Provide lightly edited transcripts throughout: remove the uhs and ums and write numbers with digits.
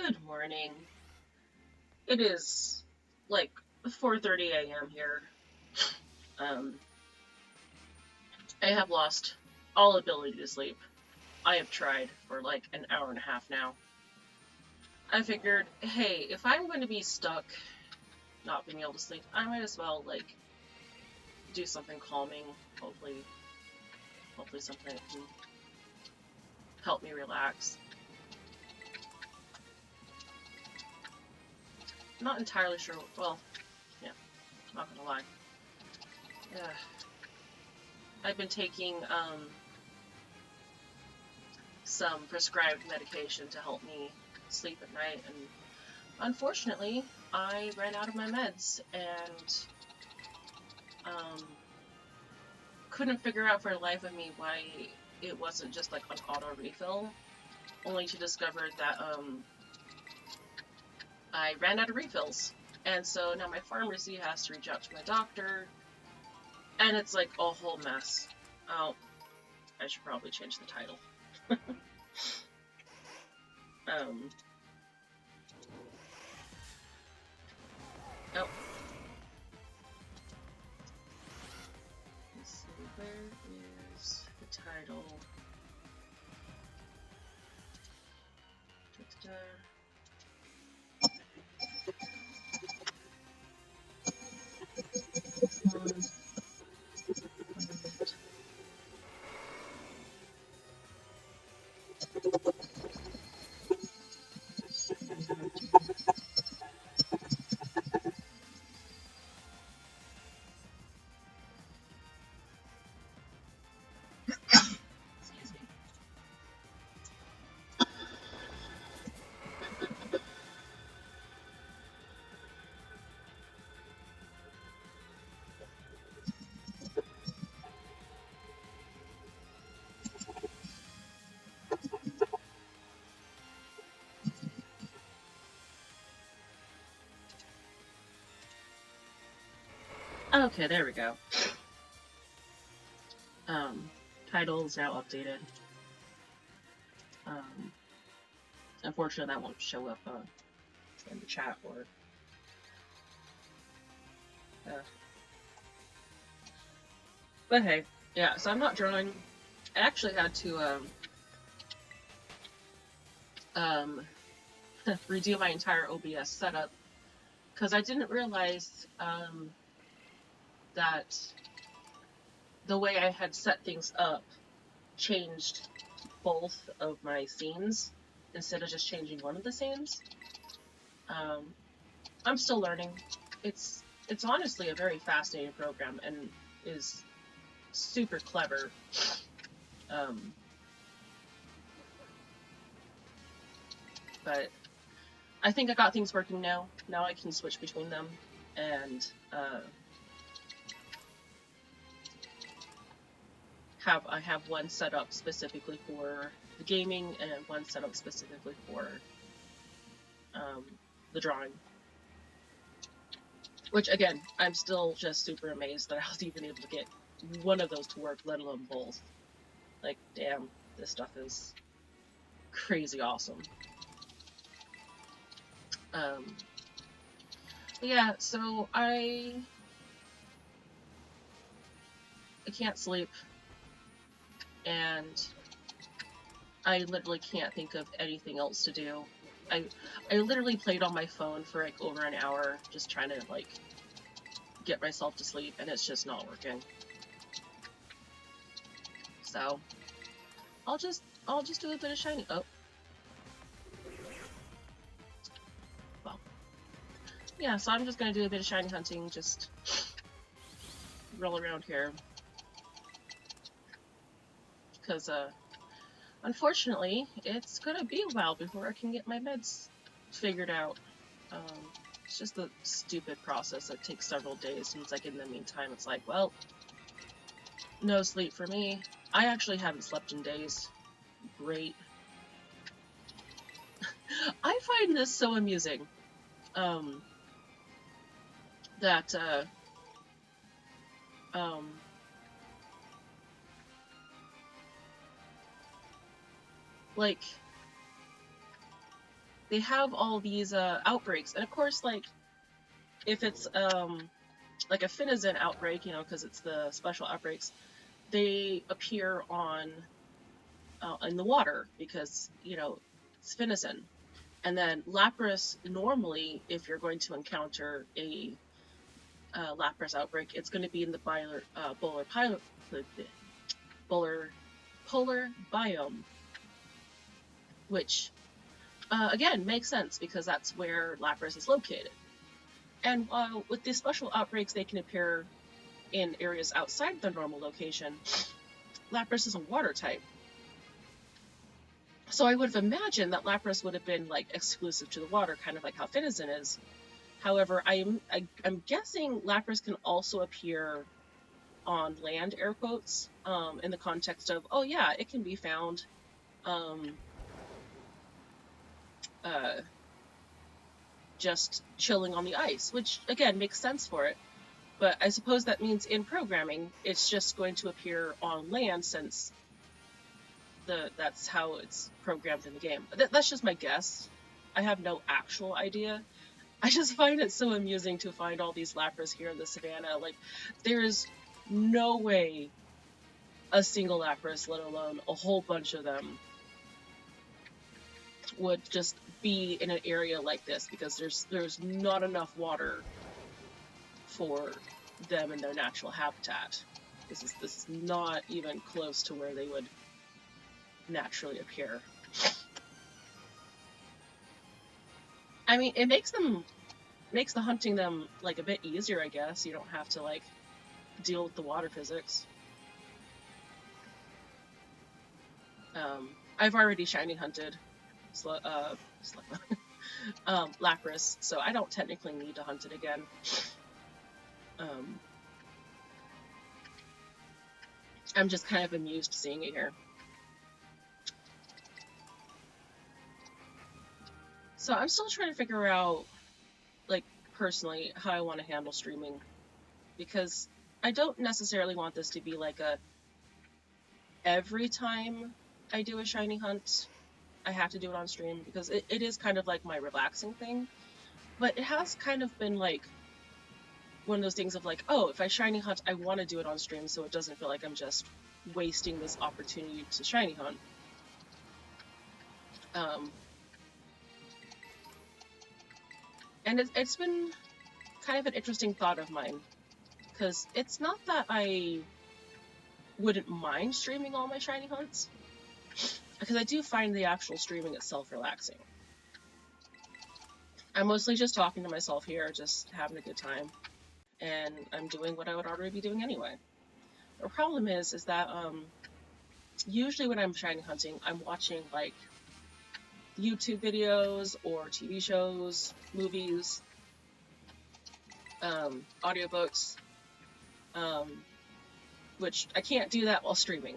Good morning. It is like 4:30 a.m. here. Um, I have lost all ability to sleep. I have tried for like an hour and a half now. I figured, hey, if I'm going to be stuck not being able to sleep, I might as well do something calming. Hopefully, hopefully something that can help me relax. I'm not entirely sure. Well, yeah, not gonna lie. Yeah, I've been taking some prescribed medication to help me sleep at night, and unfortunately, I ran out of my meds and um, couldn't figure out for the life of me why it wasn't just like an auto refill, only to discover that I ran out of refills. And so now my pharmacy has to reach out to my doctor, and it's like a whole mess. Oh, I should probably change the title. um, oh, let's see, where is the title? Da-da-da. Excuse me. Okay, there we go. Um, Title is now updated. Um, Unfortunately, that won't show up in the chat or. Uh, but hey, yeah. So I'm not drawing. I actually had to um, redo my entire OBS setup because I didn't realize that the way I had set things up changed both of my scenes instead of just changing one of the scenes. Um, I'm still learning. It's honestly a very fascinating program and is super clever. Um, but I think I got things working now. Now I can switch between them, and I have one set up specifically for the gaming and one set up specifically for um, the drawing. Which again, I'm still just super amazed that I was even able to get one of those to work, let alone both. Like, damn, this stuff is crazy awesome. Um, yeah, so I can't sleep, and I literally can't think of anything else to do. I literally played on my phone for like over an hour just trying to like get myself to sleep, and it's just not working. So I'll just do a bit of shiny. Oh, well, yeah. So I'm just gonna do a bit of shiny hunting, just roll around here, because unfortunately, it's gonna be a while before I can get my meds figured out. It's just a stupid process that takes several days, and it's like in the meantime, it's like, well, no sleep for me. I actually haven't slept in days. Great. I find this so amusing. That um, like they have all these outbreaks, and of course, like if it's like a Finizen outbreak, because it's the special outbreaks, they appear on in the water because it's Finizen. And then Lapras, normally, if you're going to encounter a Lapras outbreak, it's going to be in the polar biome, which again makes sense because that's where Lapras is located. And with these special outbreaks, they can appear in areas outside their normal location. Lapras is a water type. So I would have imagined that Lapras would have been like exclusive to the water, kind of like how Finizen is. However, I'm guessing Lapras can also appear on land, air quotes, in the context of, oh yeah, it can be found just chilling on the ice, which again makes sense for it. But I suppose that means in programming, it's just going to appear on land since that's how it's programmed in the game. That's just my guess. I have no actual idea. I just find it so amusing to find all these Lapras here in the savannah. Like, there's no way a single Lapras, let alone a whole bunch of them, would just be in an area like this because there's not enough water for them in their natural habitat. This is not even close to where they would naturally appear. I mean, it makes the hunting them like a bit easier, I guess. You don't have to like deal with the water physics. I've already shiny hunted Lapras, so I don't technically need to hunt it again. I'm just kind of amused seeing it here. So I'm still trying to figure out, like, personally, how I want to handle streaming. Because I don't necessarily want this to be like a every time I do a shiny hunt, I have to do it on stream, because it is kind of like my relaxing thing. But it has kind of been like one of those things of like, oh, if I shiny hunt, I want to do it on stream so it doesn't feel like I'm just wasting this opportunity to shiny hunt. And it's been kind of an interesting thought of mine, because it's not that I wouldn't mind streaming all my shiny hunts, because I do find the actual streaming itself relaxing. I'm mostly just talking to myself here, just having a good time, and I'm doing what I would already be doing anyway. The problem is that usually when I'm shiny hunting, I'm watching like YouTube videos or TV shows, movies, audiobooks, which I can't do that while streaming.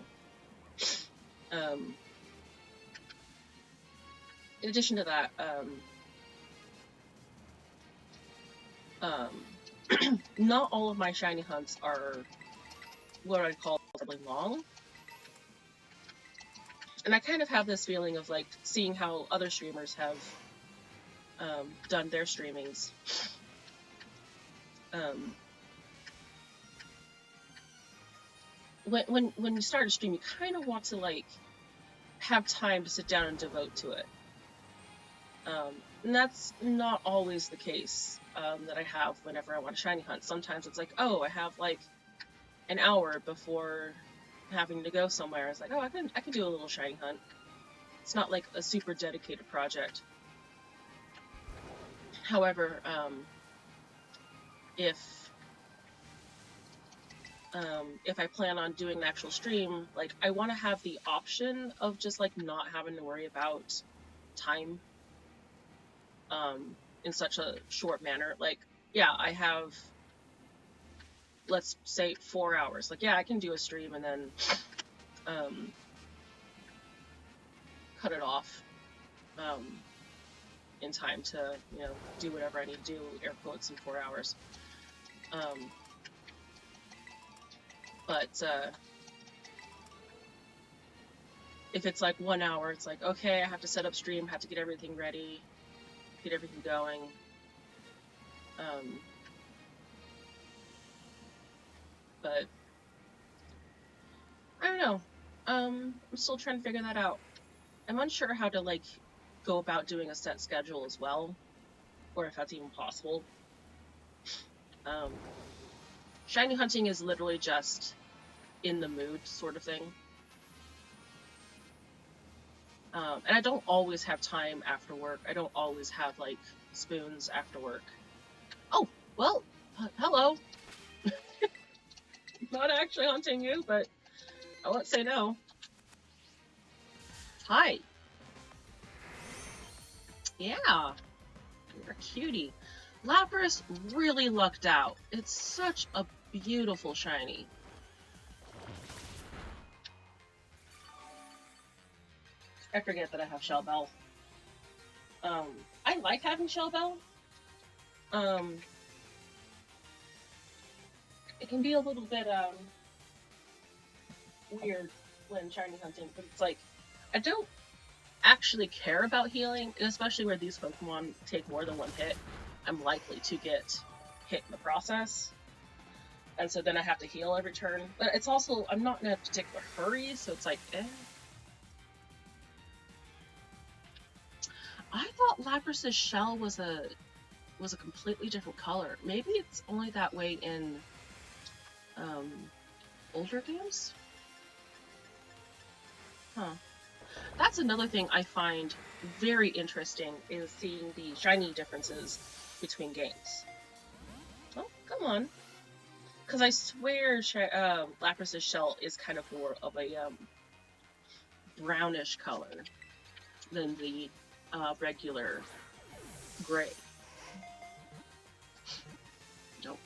In addition to that, not all of my shiny hunts are what I'd call really long. And I kind of have this feeling of like seeing how other streamers have done their streamings. When you start a stream, you kind of want to like have time to sit down and devote to it. And that's not always the case that I have whenever I want to shiny hunt. Sometimes it's like, oh, I have like an hour before having to go somewhere. It's like, oh, I can do a little shiny hunt. It's not like a super dedicated project. However, if I plan on doing an actual stream, like I want to have the option of just like not having to worry about time in such a short manner. Like, yeah, I have, let's say 4 hours. Like, yeah, I can do a stream and then cut it off in time to, do whatever I need to do, air quotes, in 4 hours. But if it's like 1 hour, it's like, okay, I have to set up stream, have to get everything ready, get everything going. But I don't know. I'm still trying to figure that out. I'm unsure how to like go about doing a set schedule as well, or if that's even possible. Shiny hunting is literally just in the mood sort of thing. And I don't always have time after work. I don't always have like spoons after work. Oh, well, hello. Not actually hunting you, but I won't say no. Hi. Yeah, you're a cutie. Lapras really lucked out. It's such a beautiful shiny. I forget that I have Shell Bell. I like having Shell Bell. It can be a little bit weird when shiny hunting, but it's like I don't actually care about healing, especially where these Pokemon take more than one hit. I'm likely to get hit in the process, and so then I have to heal every turn. But it's also I'm not in a particular hurry, so it's like, eh. I thought Lapras's shell was a completely different color. Maybe it's only that way in older games? Huh. That's another thing I find very interesting is seeing the shiny differences between games. Oh, come on. Because I swear Lapras's shell is kind of more of a brownish color than the regular gray. Nope.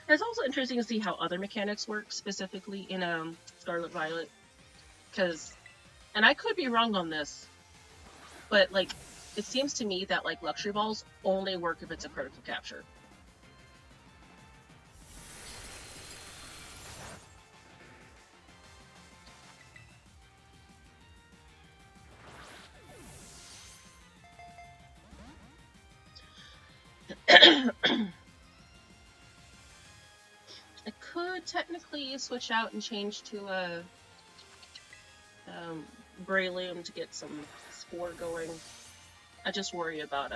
It's also interesting to see how other mechanics work, specifically in Scarlet Violet. Because, and I could be wrong on this, but like, it seems to me that like Luxury Balls only work if it's a critical capture. I could technically switch out and change to a Breloom to get some Spore going. I just worry about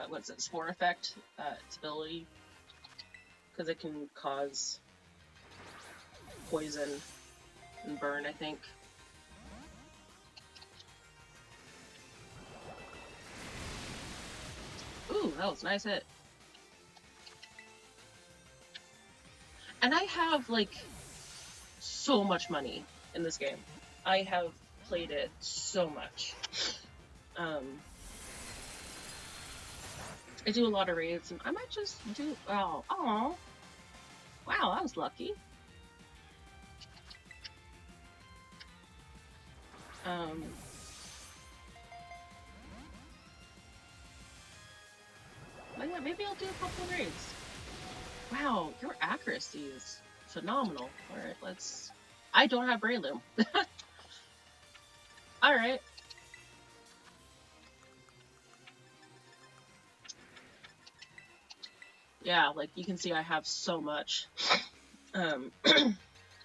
what's it, Spore effect, its ability, because it can cause poison and burn, I think. Ooh, that was a nice hit. And I have, like, so much money in this game. I have played it so much. I do a lot of raids, and I might just do... Oh, wow, I was lucky. Well, yeah, maybe I'll do a couple of raids. Wow, your accuracy is phenomenal. Alright, let's... I don't have Breloom. Alright. Yeah, like, you can see I have so much.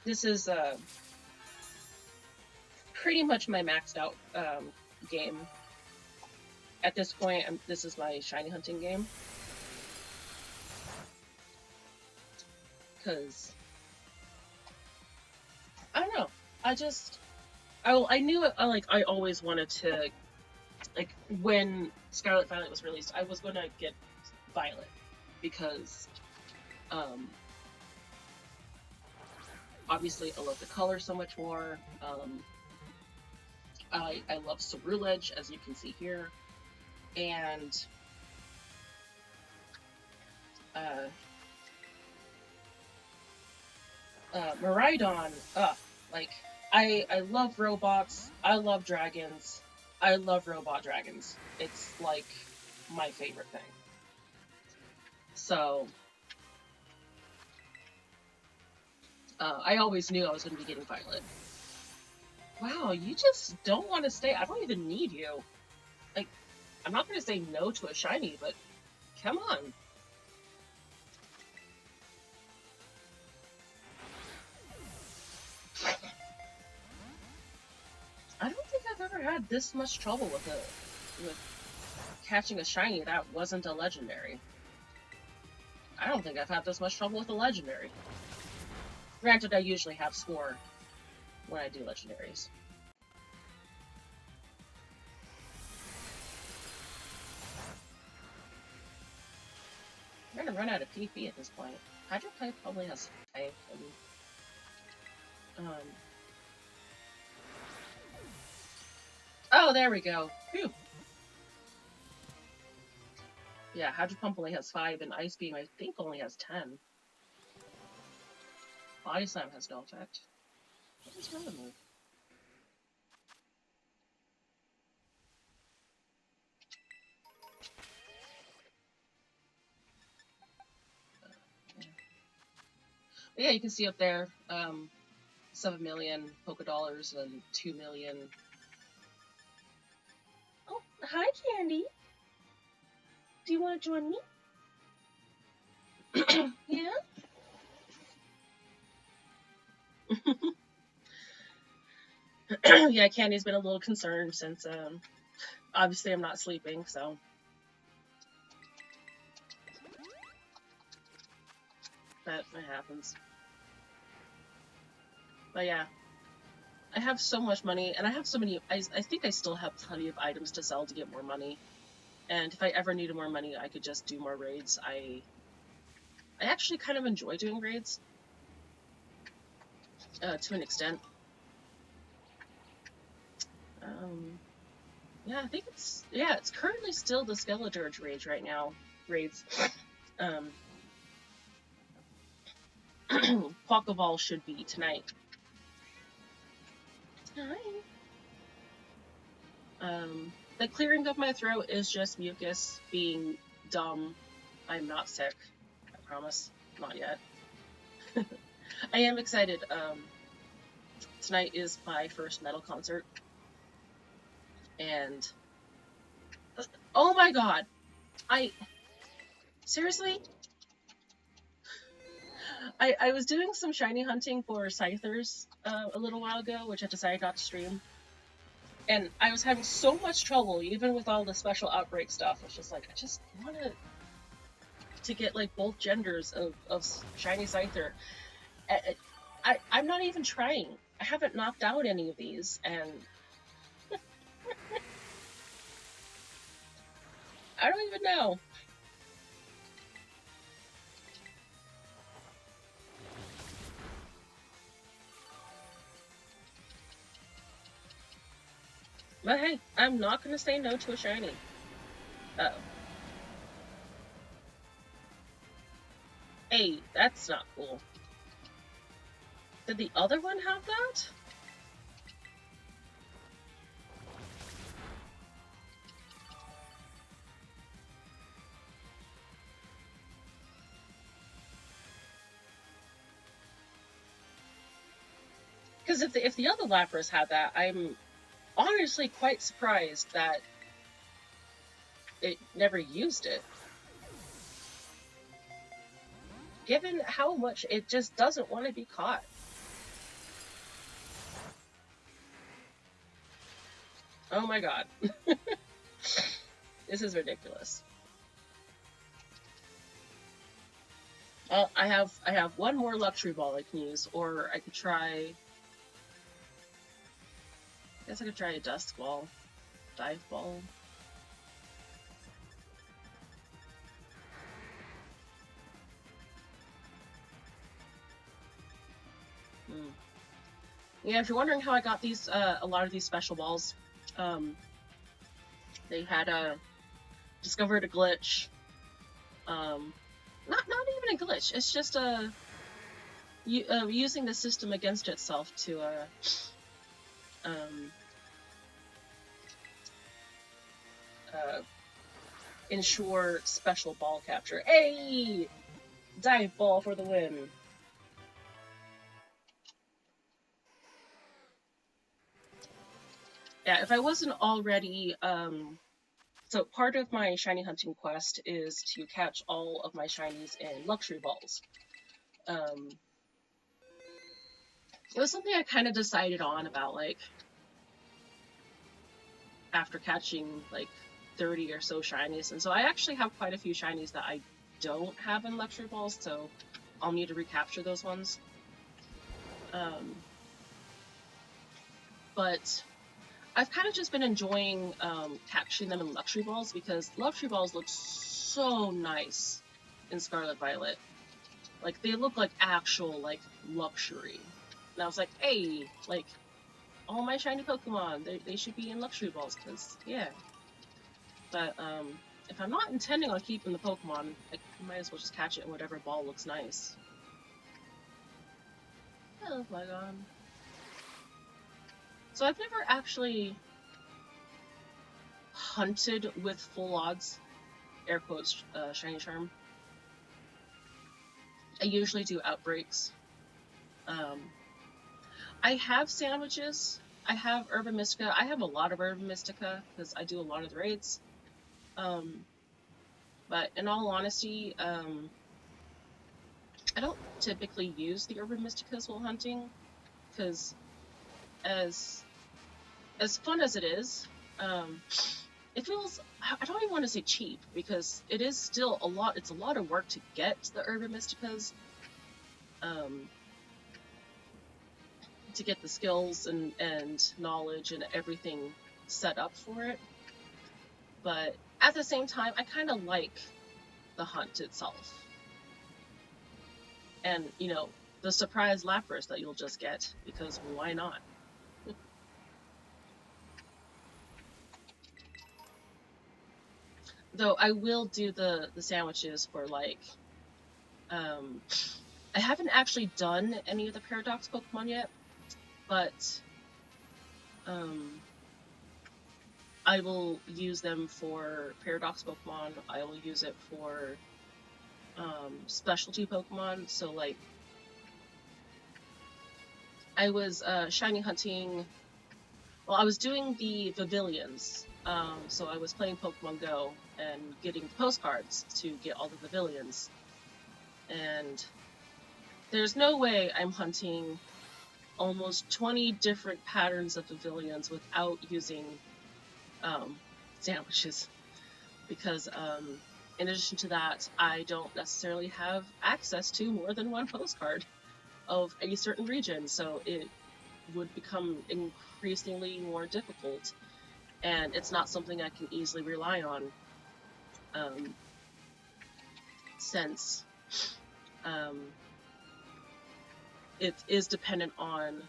This is, pretty much my maxed out, game. At this point, this is my shiny hunting game. Because... I don't know. I knew it, like, I always wanted to, like, when Scarlet Violet was released, I was gonna get Violet. Because, obviously I love the color so much more. I love Ceruledge, as you can see here. And, Miraidon, like, I love robots, I love dragons, I love robot dragons. It's, like, my favorite thing. So, I always knew I was going to be getting Violet. Wow, you just don't want to stay. I don't even need you. Like, I'm not going to say no to a shiny, but come on. I don't think I've ever had this much trouble with catching a shiny that wasn't a legendary. I don't think I've had this much trouble with a legendary. Granted, I usually have score when I do legendaries. I'm gonna run out of PP at this point. Hydro Pipe probably has 5. Oh, there we go. Phew. Yeah, Hydro Pump only has 5, and Ice Beam I think only has 10. Body Slam has no effect. What is wrong with me? Yeah, you can see up there, 7 million Poké Dollars and 2 million. Oh, hi, Candy. Do you want to join me? Yeah? Yeah, Candy's been a little concerned since, obviously I'm not sleeping, so. That happens. But yeah. I have so much money, and I have so many. I think I still have plenty of items to sell to get more money. And if I ever needed more money, I could just do more raids. I actually kind of enjoy doing raids, to an extent. Yeah, I think it's currently still the Skeledirge raids right now. Raids. Pokeball should be tonight. Hi. The clearing of my throat is just mucus being dumb. I'm not sick. I promise. Not yet. I am excited. Tonight is my first metal concert. And oh my god. Seriously? I was doing some shiny hunting for Scythers a little while ago, which I decided not to stream. And I was having so much trouble, even with all the special outbreak stuff. It's just like, I just wanted to get like both genders of shiny Scyther. I'm not even trying. I haven't knocked out any of these, and I don't even know. But hey, I'm not gonna say no to a shiny. Uh-oh. Hey, that's not cool. Did the other one have that? Because if the other Lapras had that, I'm honestly quite surprised that it never used it. Given how much it just doesn't want to be caught. Oh my god. This is ridiculous. Well, I have one more luxury ball I can use, or I could try. I guess I could try a Dusk Ball, Dive Ball. Yeah, if you're wondering how I got these, a lot of these special balls, they had discovered a glitch. Not even a glitch. It's just using the system against itself to ensure special ball capture. Hey! Dive Ball for the win. Yeah, if I wasn't already, so part of my shiny hunting quest is to catch all of my shinies in luxury balls. Um, it was something I kind of decided on about, like, after catching, like, 30 or so shinies. And so I actually have quite a few shinies that I don't have in luxury balls, so I'll need to recapture those ones. But I've kind of just been enjoying capturing them in luxury balls because luxury balls look so nice in Scarlet Violet. Like, they look like actual, like, luxury. And I was like, hey, like, all my shiny Pokemon, they should be in luxury balls, because, yeah. But, if I'm not intending on keeping the Pokemon, I might as well just catch it in whatever ball looks nice. Oh, Flygon. So I've never actually hunted with full odds, air quotes, shiny charm. I usually do outbreaks. I have sandwiches. I have Urban Mystica. I have a lot of Urban Mystica because I do a lot of the raids. But in all honesty, I don't typically use the Urban Mysticas while hunting because as fun as it is, it feels, I don't even want to say cheap because it is still a lot. It's a lot of work to get the Urban Mysticas. To get the skills and knowledge and everything set up for it. But at the same time, I kind of like the hunt itself. And, you know, the surprise Lapras that you'll just get, because why not? Though I will do the sandwiches for, like, I haven't actually done any of the Paradox Pokemon yet, but I will use them for Paradox Pokemon. I will use it for specialty Pokemon. So, like, I was shiny hunting. Well, I was doing the Pavilions. So I was playing Pokemon Go and getting postcards to get all the Pavilions. And there's no way I'm hunting almost 20 different patterns of Pavilions without using sandwiches. Because in addition to that, I don't necessarily have access to more than one postcard of a certain region. So it would become increasingly more difficult, and it's not something I can easily rely on, since it is dependent on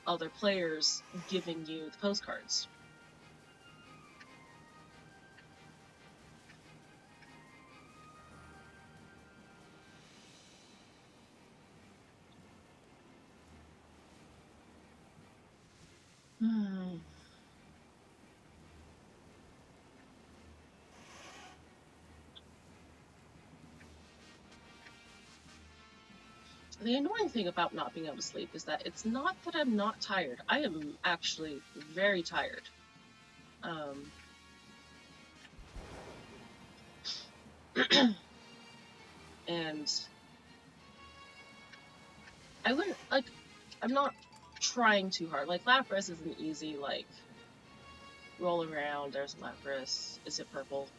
other players giving you the postcards. The annoying thing about not being able to sleep is that it's not that I'm not tired. I am actually very tired. And I wouldn't, like, I'm not trying too hard. Like, Lapras is an easy, like, roll around, there's Lapras, is it purple?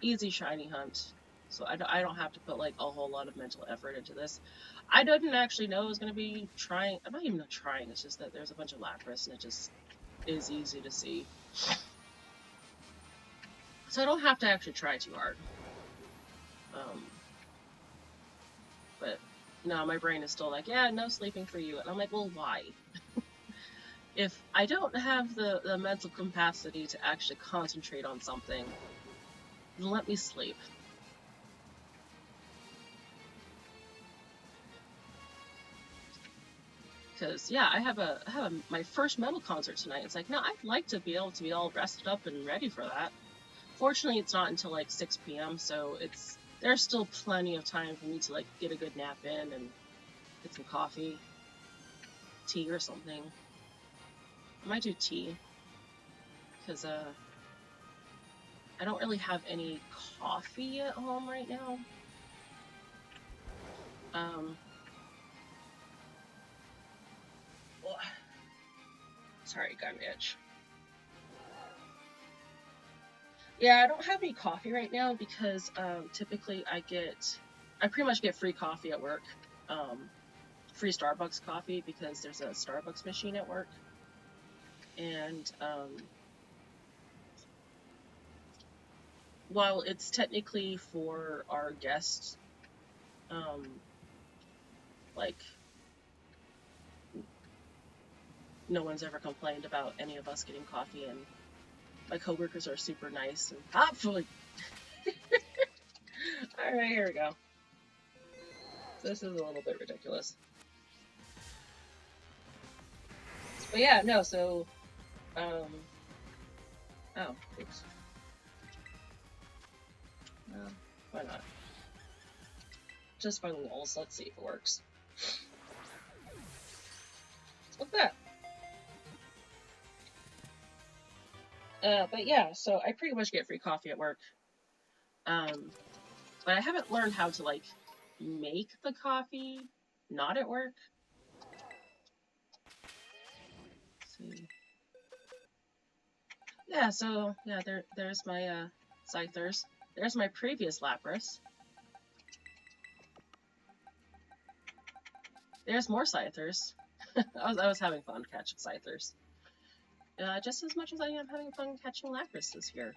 Easy shiny hunt. So I don't have to put, like, a whole lot of mental effort into this. I didn't actually know I was going to be trying. I'm not even trying, it's just that there's a bunch of Lapras and it just is easy to see. So I don't have to actually try too hard. But no, my brain is still like, yeah, no sleeping for you. And I'm like, well, why? If I don't have the mental capacity to actually concentrate on something, then let me sleep. Because, yeah, I have my first metal concert tonight. It's like, no, I'd like to be able to be all rested up and ready for that. Fortunately, it's not until like 6 p.m., so there's still plenty of time for me to, like, get a good nap in and get some coffee, tea or something. I might do tea, because I don't really have any coffee at home right now. Oh, sorry, got an itch. Yeah, I don't have any coffee right now because typically I pretty much get free coffee at work. Free Starbucks coffee because there's a Starbucks machine at work. And while it's technically for our guests, like, no one's ever complained about any of us getting coffee, and my coworkers are super nice and hopefully. All right, here we go. This is a little bit ridiculous. But yeah, no, so, oh, oops. Why not? Just for the lulz, let's see if it works. Look at that. But yeah, so I pretty much get free coffee at work. But I haven't learned how to, like, make the coffee not at work. Let's see. Yeah, so, yeah, there's my, Scythers. There's my previous Lapras. There's more Scythers. I was having fun catching Scythers. Just as much as I am having fun catching Lapras this year.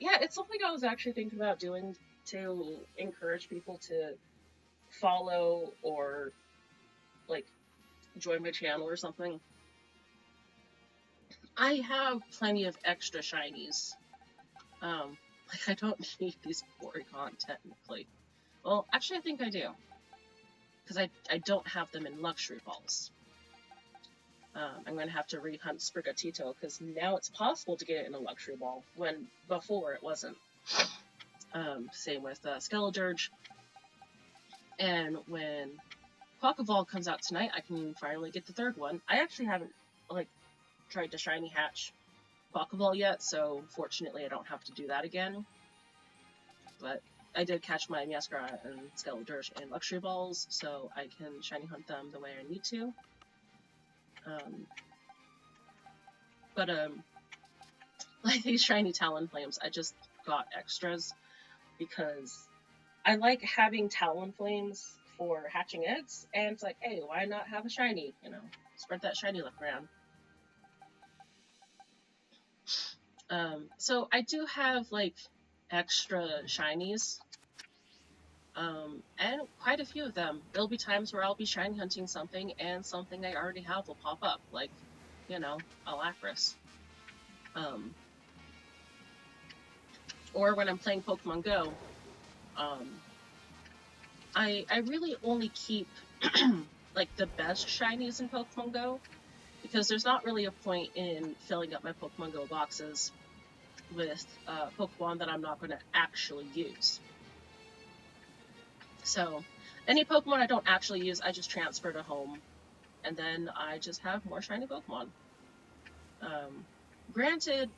Yeah, it's something I was actually thinking about doing to encourage people to follow or, like, join my channel or something. I have plenty of extra shinies. Like, I don't need these Porygon technically. Well, actually, I think I do. Because I don't have them in Luxury Balls. I'm going to have to rehunt Sprigatito, because now it's possible to get it in a Luxury Ball, when before it wasn't. Same with Skeledirge. And when Pokeball comes out tonight, I can finally get the third one. I actually haven't, like, tried to shiny hatch Pokeball yet, so fortunately I don't have to do that again. But I did catch my Meowscarada and Skeledirge in Luxury Balls, so I can shiny hunt them the way I need to. Like these shiny Talonflames, I just got extras because I like having Talonflames for hatching eggs, and it's like, hey, why not have a shiny? You know, spread that shiny luck around. So I do have, like, extra shinies, and quite a few of them. There'll be times where I'll be shiny hunting something, and something I already have will pop up, like, you know, a Lapras. Or when I'm playing Pokemon Go, I really only keep, like, the best shinies in Pokemon Go, because there's not really a point in filling up my Pokemon Go boxes with Pokemon that I'm not going to actually use. So, any Pokemon I don't actually use, I just transfer to home, and then I just have more shiny Pokemon. Granted,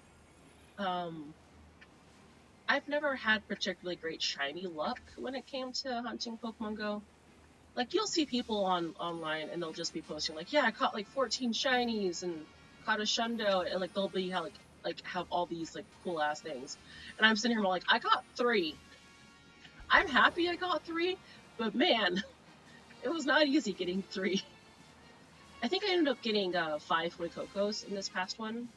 I've never had particularly great shiny luck when it came to hunting Pokemon Go. Like, you'll see people online, and they'll just be posting, like, yeah, I caught, like, 14 shinies, and caught a Shundo, and, like, they'll be, have all these, like, cool-ass things. And I'm sitting here, like, I got 3. I'm happy I got 3, but man, it was not easy getting 3. I think I ended up getting 5 Fuecocos in this past one.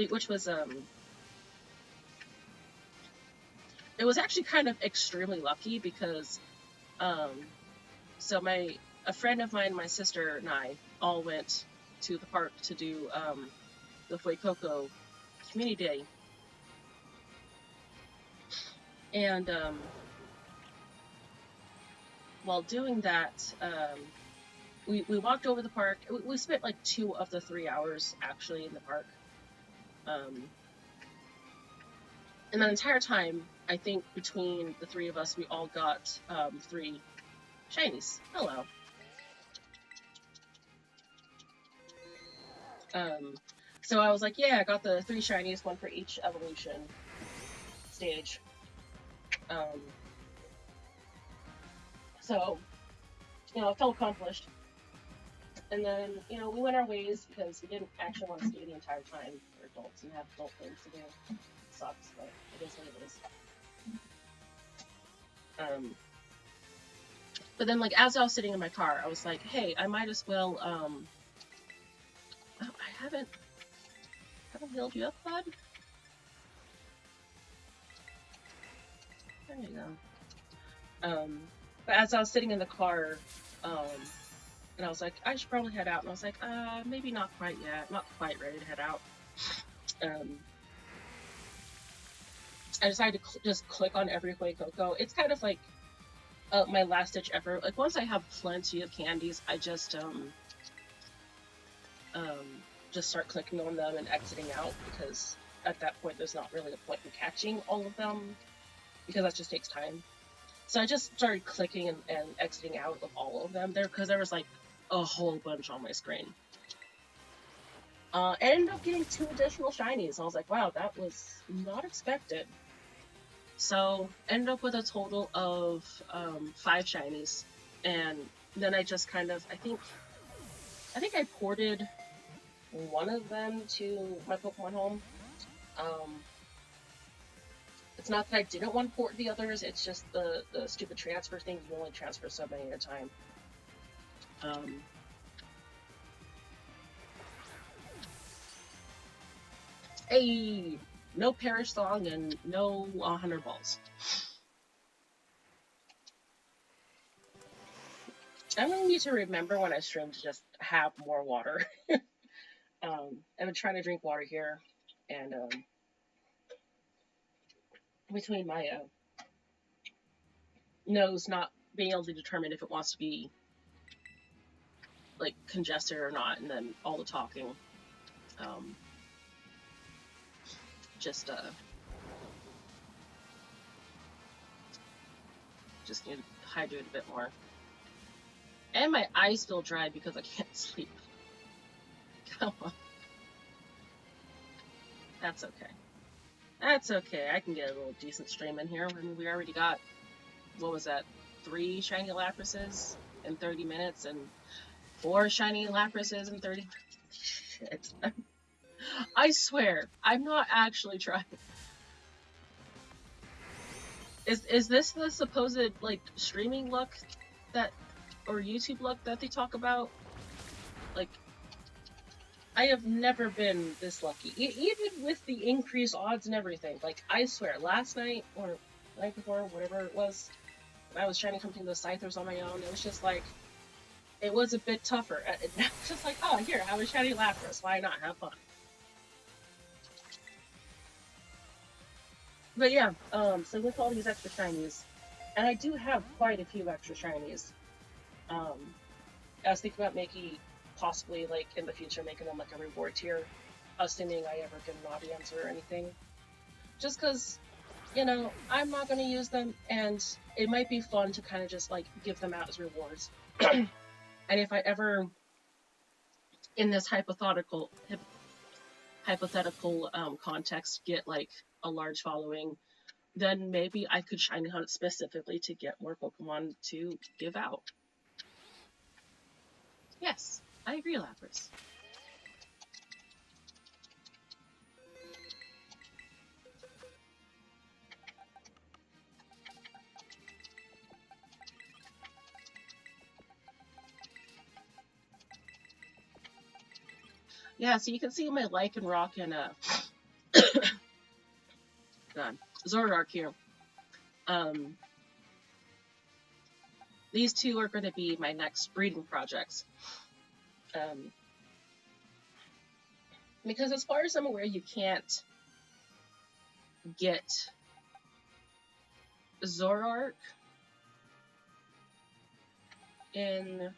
Which was, it was actually kind of extremely lucky because, so a friend of mine, my sister, and I all went to the park to do the Fuecoco Community Day. And while doing that, we walked over the park. We spent like 2 of the 3 hours actually in the park. And the entire time, I think between the three of us, we all got 3 shinies. Hello. Um, so I was like, yeah, I got the 3 shinies, 1 for each evolution stage. So, it felt accomplished. And then, we went our ways because we didn't actually want to stay the entire time. We're adults and have adult things to do. It sucks, but it is what it is. But then, like, as I was sitting in my car, I was like, hey, I might as well, I haven't healed you up, bud? There you go. But as I was sitting in the car, and I was like, I should probably head out. And I was like, maybe not quite yet. Not quite ready to head out. I decided to just click on every Fuecoco. It's kind of like my last ditch effort. Like, once I have plenty of candies, I just start clicking on them and exiting out, because at that point there's not really a point in catching all of them, because that just takes time. So I just started clicking and exiting out of all of them there, because there was like a whole bunch on my screen. I ended up getting 2 additional shinies. I was like, wow, that was not expected. So ended up with a total of 5 shinies, and then I just kind of, I think I ported one of them to my Pokemon Home. It's not that I didn't want to port the others, it's just the stupid transfer thing. You only transfer so many at a time. Hey, no Perish Song and no 100 balls. I'm gonna need to remember when I stream to just have more water. I've been trying to drink water here, and between my nose not being able to determine if it wants to be like congested or not, and then all the talking, just need to hydrate a bit more. And my eyes feel dry because I can't sleep. Come on. That's okay. That's okay. I can get a little decent stream in here. I mean, we already got, what was that, 3 shiny Laprases in 30 minutes and 4 shiny Laprases in 30 minutes. Shit. I swear, I'm not actually trying. Is this the supposed, like, streaming luck that, or YouTube luck that they talk about? Like, I have never been this lucky, even with the increased odds and everything. Like, I swear, last night, or the night before, whatever it was, when I was trying to complete the Scythers on my own, it was just like, it was a bit tougher. Just like, oh, here, have a shiny Lapras, why not? Have fun. But yeah, so with all these extra shinies, and I do have quite a few extra shinies, I was thinking about possibly, like, in the future, making them like a reward tier, assuming I ever get an audience or anything. Just because, I'm not going to use them, and it might be fun to kind of just, like, give them out as rewards. And if I ever, in this hypothetical context, get, like, a large following, then maybe I could shiny hunt specifically to get more Pokemon to give out. Yes, I agree, Lapras. Yeah, so you can see my Lycanroc and Zoroark here. These 2 are going to be my next breeding projects. Because as far as I'm aware, you can't get Zoroark in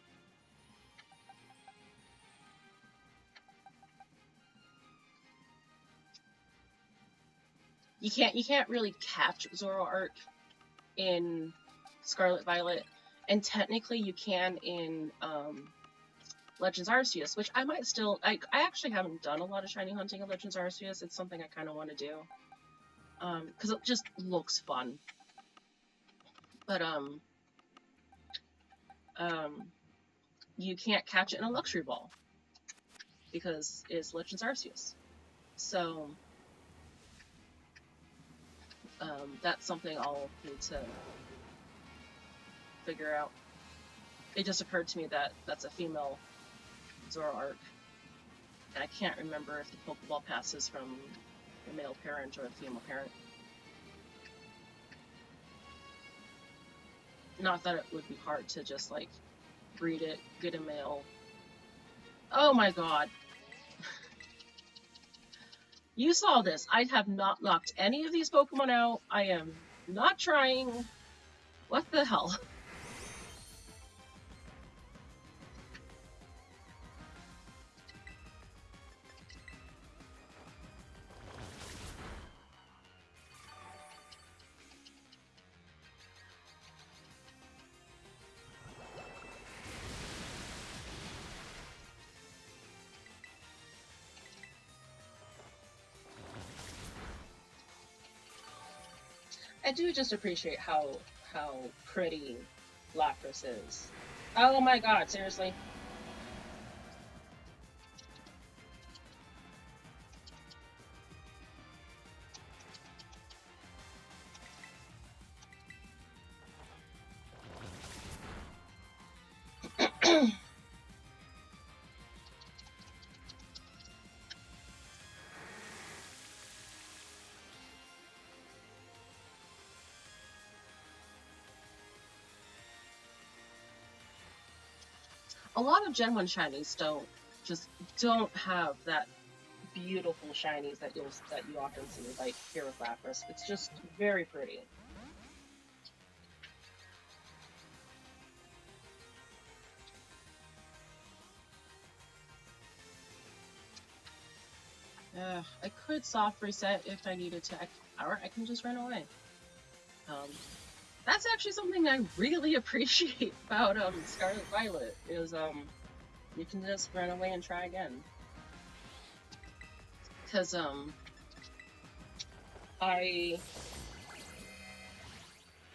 you can't really catch Zoroark in Scarlet Violet, and technically you can in Legends Arceus, which I might still. I actually haven't done a lot of shiny hunting in Legends Arceus. It's something I kind of want to do, because it just looks fun. But you can't catch it in a Luxury Ball because it's Legends Arceus. So that's something I'll need to figure out. It just occurred to me that that's a female Zoroark, and I can't remember if the Pokeball passes from the male parent or the female parent. Not that it would be hard to just like breed it, get a male. Oh my god. You saw this. I have not knocked any of these Pokemon out. I am not trying. What the hell? I do just appreciate how pretty Lapras is. Oh my god, seriously? A lot of Gen 1 shinies don't have that beautiful shinies that you often see, like here with Lapras. It's just very pretty. I could soft reset if I needed to, or I can just run away. That's actually something I really appreciate about Scarlet Violet is you can just run away and try again. Because I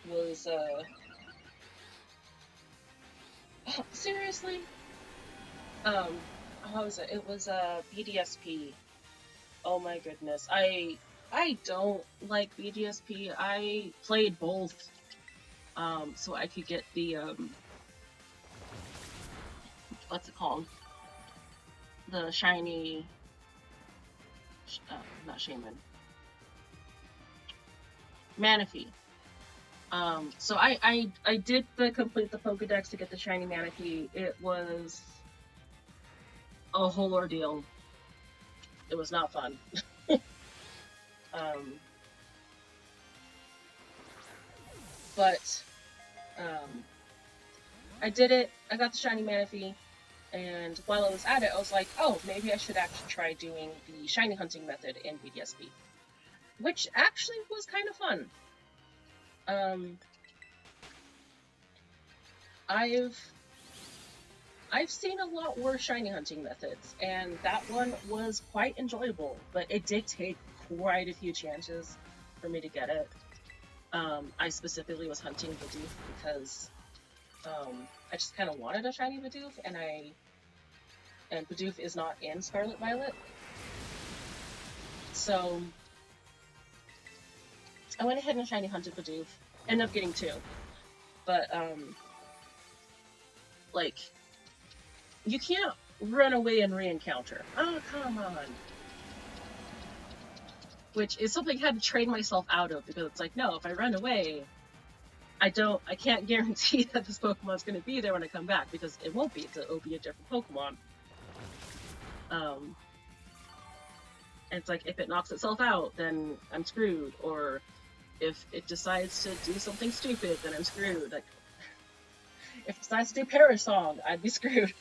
was seriously how was it? It was BDSP. Oh my goodness. I don't like BDSP. I played both so I could get the what's it called? The shiny not Shaman. Manaphy. So I did complete the Pokedex to get the shiny Manaphy. It was a whole ordeal. It was not fun. But I did it. I got the shiny Manaphy, and while I was at it, I was like, oh, maybe I should actually try doing the shiny hunting method in BDSP, which actually was kind of fun. I've seen a lot worse shiny hunting methods, and that one was quite enjoyable, but it did take quite a few chances for me to get it. I specifically was hunting Bidoof because I just kind of wanted a shiny Bidoof, and Bidoof is not in Scarlet Violet. So I went ahead and shiny hunted Bidoof. Ended up getting 2. But like you can't run away and re-encounter. Oh, come on. Which is something I had to train myself out of, because it's like, no, if I run away, I can't guarantee that this Pokemon's going to be there when I come back, because it won't be. It'll be a different Pokemon. And it's like, if it knocks itself out, then I'm screwed. Or if it decides to do something stupid, then I'm screwed. Like, if it decides to do Perish Song, I'd be screwed.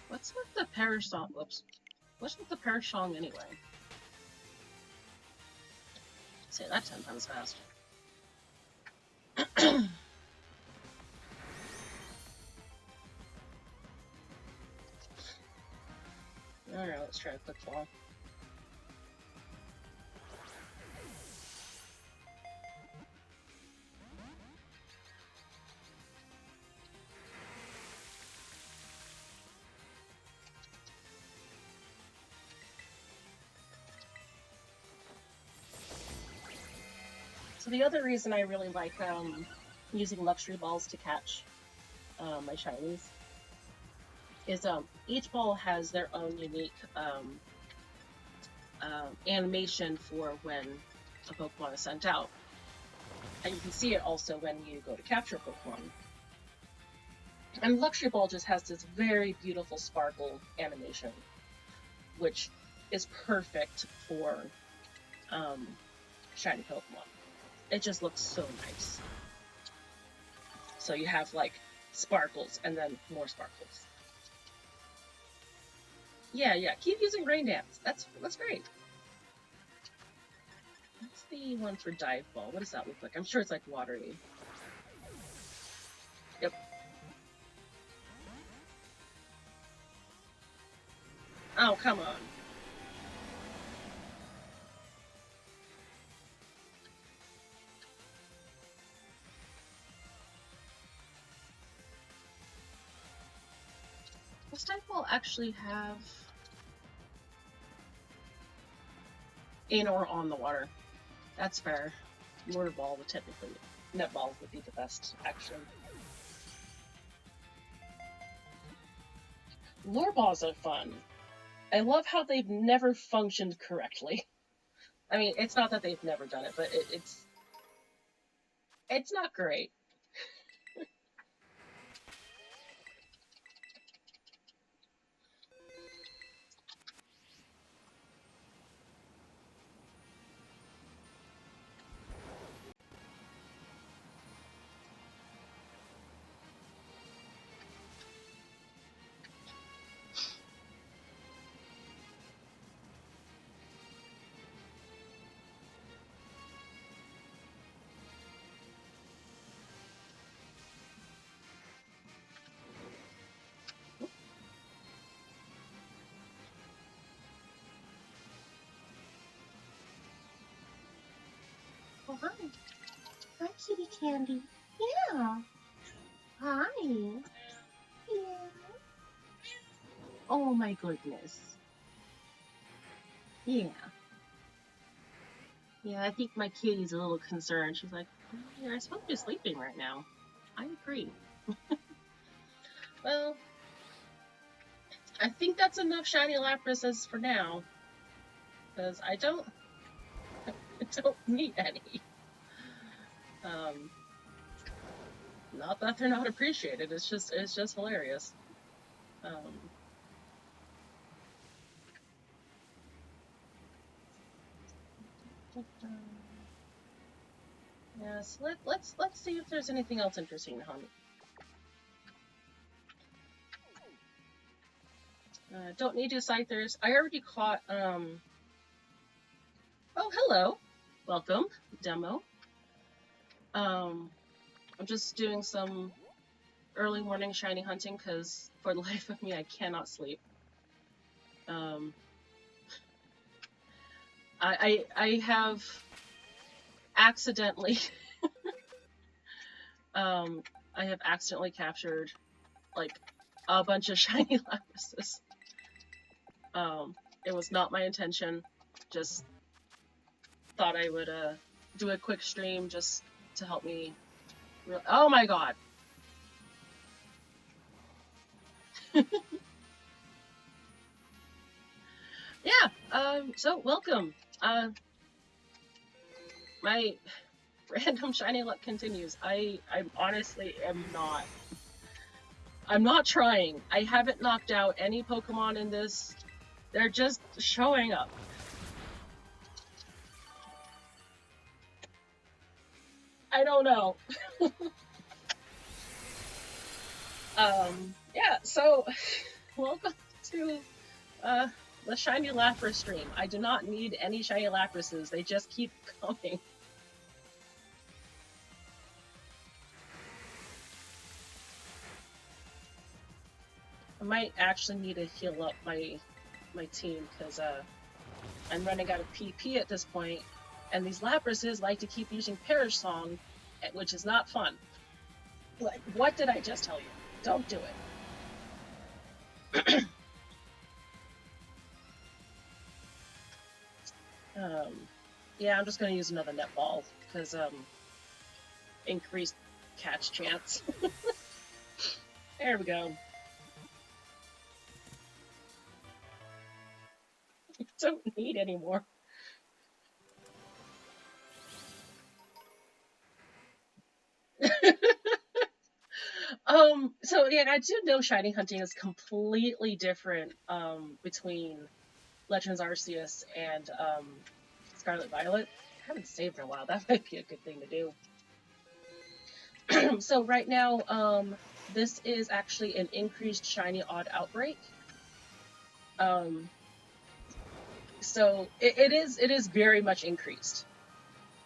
What's with the Parashong? Whoops. What's with the Parashong anyway? Say that 10 times fast. Alright, let's try a quick fall. So the other reason I really like using luxury balls to catch my shinies is each ball has their own unique animation for when a Pokemon is sent out. And you can see it also when you go to capture Pokemon. And Luxury Ball just has this very beautiful sparkle animation, which is perfect for shiny Pokemon. It just looks so nice. So you have like sparkles and then more sparkles. Yeah, keep using Rain Dance. That's great. That's the one for Dive Ball. What does that look like? I'm sure it's like watery. Yep. Oh, come on. Does Dive Ball actually have in or on the water? That's fair. Lure Ball would technically, Net Ball would be the best, actually. Lure Balls are fun. I love how they've never functioned correctly. I mean, it's not that they've never done it, but it's not great. Oh, hi. Hi, Kitty Candy. Yeah. Hi. Yeah. Oh my goodness. Yeah. Yeah, I think my kitty's a little concerned. She's like, you're supposed to be sleeping right now. I agree. Well, I think that's enough shiny Laprases for now. Because I don't need any. Not that they're not appreciated, it's just hilarious. Yeah, so let's see if there's anything else interesting to hunt. Don't need to Scythers. I already caught oh, hello. Welcome. Demo. I'm just doing some early morning shiny hunting because for the life of me I cannot sleep. I have accidentally I have accidentally captured like a bunch of shiny Laprases. It was not my intention. Just thought I would do a quick stream just to help me. Oh my god. Yeah. So welcome. My random shiny luck continues. I honestly am not. I'm not trying. I haven't knocked out any Pokemon in this. They're just showing up. I don't know. Yeah, so Welcome to the Shiny Lapras stream. I do not need any Shiny Laprases. They just keep coming. I might actually need to heal up my team because I'm running out of PP at this point, and these Laprases like to keep using Perish Song, which is not fun. Like, what did I just tell you? Don't do it. Yeah, I'm just gonna use another netball because increased catch chance. There we go. Don't need any more. So yeah, I do know shiny hunting is completely different between Legends Arceus and Scarlet Violet. I haven't saved in a while. That might be a good thing to do. So right now, this is actually an increased shiny odd outbreak. So it is very much increased.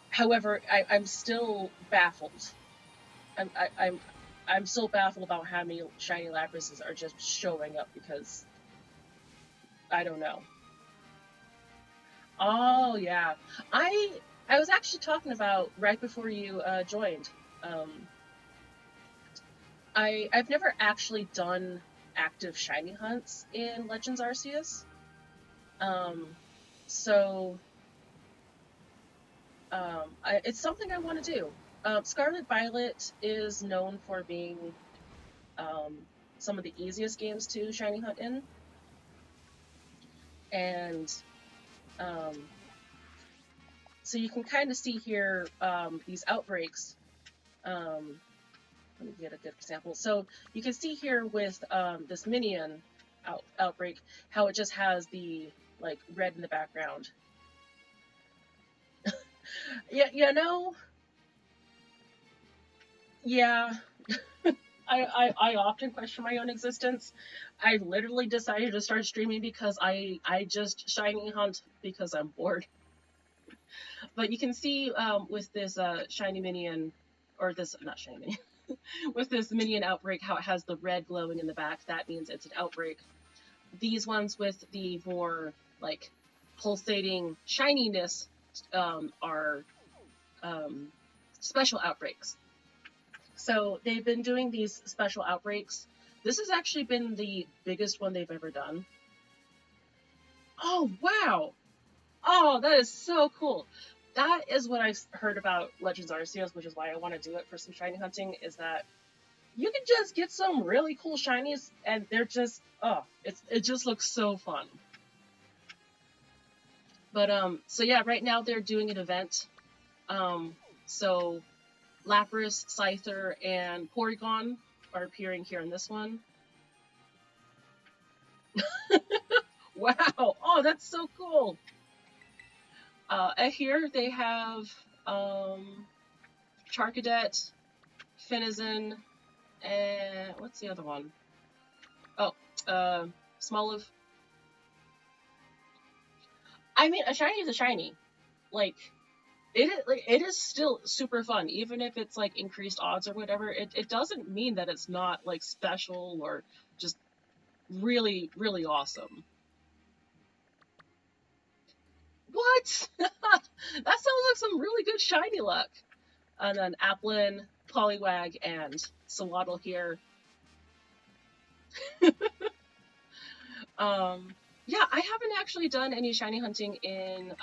However, I'm still baffled. I'm still baffled about how many shiny Laprases are just showing up because I don't know. Oh yeah, I was actually talking about right before you joined. I've never actually done active shiny hunts in Legends Arceus. So it's something I want to do. Scarlet Violet is known for being some of the easiest games to shiny hunt in, and so you can kind of see here these outbreaks. Let me get a good example. So you can see here with this Minion outbreak how it just has the like red in the background. Yeah, you know. Yeah. I often question my own existence. I literally decided to start streaming because I just shiny hunt because I'm bored. But you can see with this shiny minion, or this not shiny minion, with this minion outbreak, how it has the red glowing in the back. That means it's an outbreak. These ones with the more like pulsating shininess are special outbreaks. So they've been doing these special outbreaks. This has actually been the biggest one they've ever done. Oh, wow. Oh, that is so cool. That is what I've heard about Legends Arceus, which is why I want to do it for some shiny hunting, is that you can just get some really cool shinies, and they're just, it just looks so fun. But, so yeah, right now they're doing an event. So Lapras, Scyther, and Porygon are appearing here in this one. Wow! Oh, that's so cool! Here they have Charcadet, Finizen, and what's the other one? Oh, Smoliv. I mean, a shiny is a shiny. Like, it is still super fun, even if it's like increased odds or whatever. It doesn't mean that it's not like special or just really, really awesome. What? That sounds like some really good shiny luck. And then Applin, Poliwag, and Sawaddle here. Yeah, I haven't actually done any shiny hunting in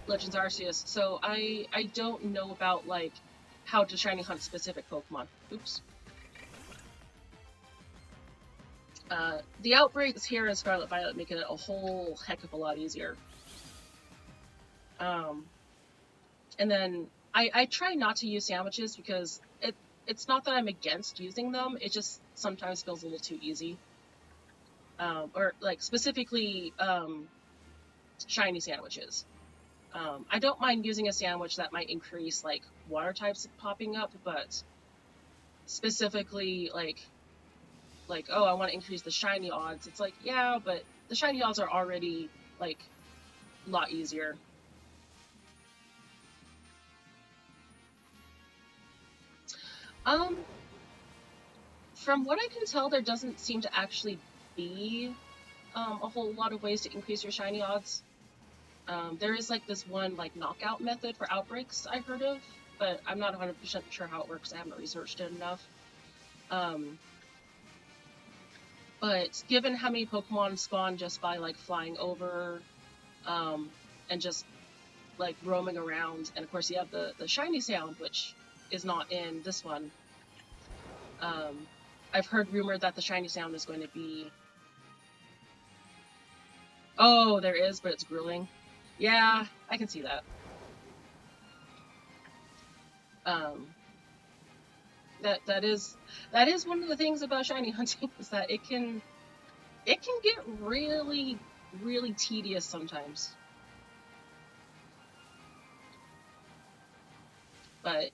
Legends Arceus, so I don't know about like how to shiny hunt specific Pokemon. Oops. The outbreaks here in Scarlet Violet make it a whole heck of a lot easier. And then I try not to use sandwiches because it's not that I'm against using them, it just sometimes feels a little too easy. Or like specifically shiny sandwiches. I don't mind using a sandwich that might increase like water types popping up, but specifically like, oh, I want to increase the shiny odds. It's like, yeah, but the shiny odds are already like a lot easier. Um, from what I can tell, there doesn't seem to actually be a whole lot of ways to increase your shiny odds. There is like this one like knockout method for outbreaks I heard of, but I'm not 100% sure how it works. I haven't researched it enough. Um, but given how many Pokemon spawn just by like flying over, and just like roaming around, and of course you have the shiny sound, which is not in this one. I've heard rumored that the shiny sound is going to be. Oh, there is, but it's grueling. Yeah, I can see that. Um, that is one of the things about shiny hunting is that it can get really tedious sometimes. But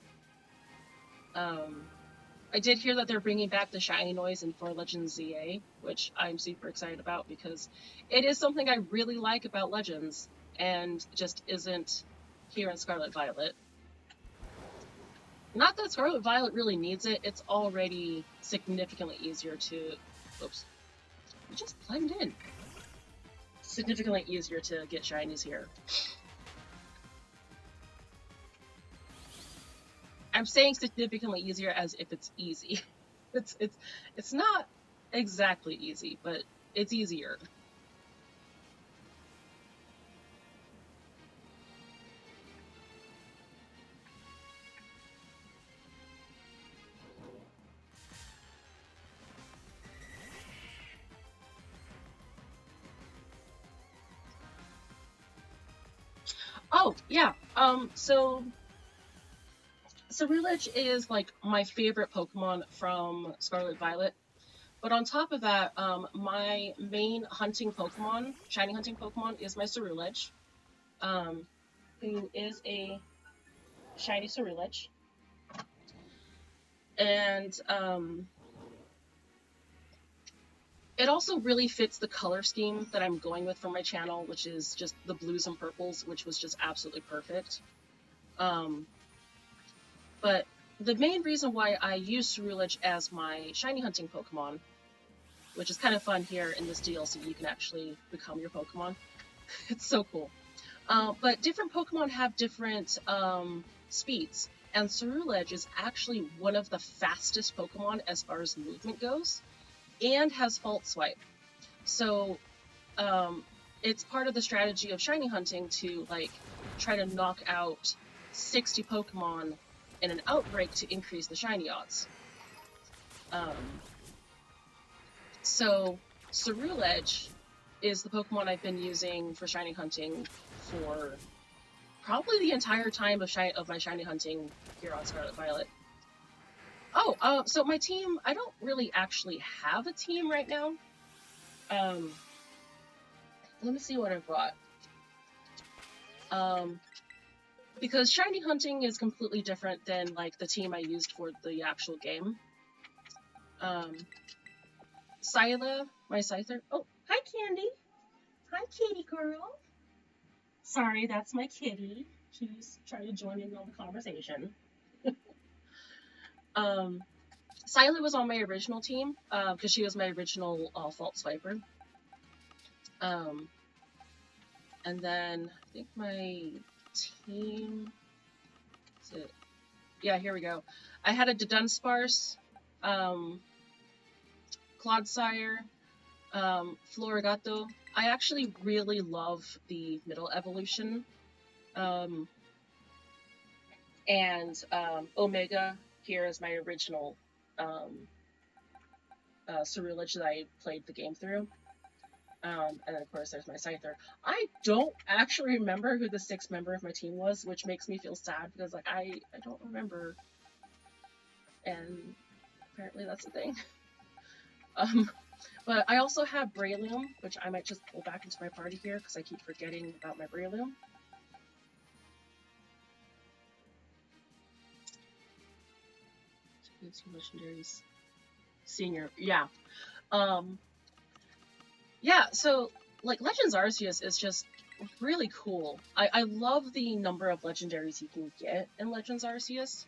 I did hear that they're bringing back the shiny noise in 4 Legends ZA, which I'm super excited about because it is something I really like about Legends and just isn't here in Scarlet Violet. Not that Scarlet Violet really needs it, it's already significantly easier to. Oops. We just blend in. Significantly easier to get shinies here. I'm saying significantly easier as if it's easy. It's not exactly easy, but it's easier. Oh yeah. So Ceruledge is like my favorite Pokemon from Scarlet Violet. But on top of that, my main hunting Pokemon, shiny hunting Pokemon, is my Ceruledge, who is a shiny Ceruledge. And it also really fits the color scheme that I'm going with for my channel, which is just the blues and purples, which was just absolutely perfect. But the main reason why I use Ceruledge as my shiny hunting Pokemon, which is kind of fun here in this DLC, you can actually become your Pokemon. It's so cool. But different Pokemon have different speeds, and Ceruledge is actually one of the fastest Pokemon as far as movement goes, and has Fault Swipe. So it's part of the strategy of shiny hunting to like try to knock out 60 Pokemon in an outbreak to increase the shiny odds. So Ceruledge is the Pokemon I've been using for shiny hunting for probably the entire time of my shiny hunting here on Scarlet Violet. Oh, so my team, I don't really actually have a team right now. Let me see what I've got. Because shiny hunting is completely different than like the team I used for the actual game. Scyther, my Scyther. Oh, hi Candy. Hi kitty girl. Sorry, that's my kitty. She's trying to join in on the conversation. Scyther was on my original team because she was my original Fault Swiper. And then I think my team. Yeah, here we go. I had a Dunsparce, Clodsire, Florigato. I actually really love the middle evolution. And Omega here is my original Ceruledge that I played the game through. And then of course there's my Scyther. I don't actually remember who the 6th member of my team was, which makes me feel sad because like I don't remember. And apparently that's the thing. But I also have Breloom, which I might just pull back into my party here because I keep forgetting about my Breloom. Legendaries. Senior, yeah. Um, yeah, so, like, Legends Arceus is just really cool. I love the number of legendaries you can get in Legends Arceus.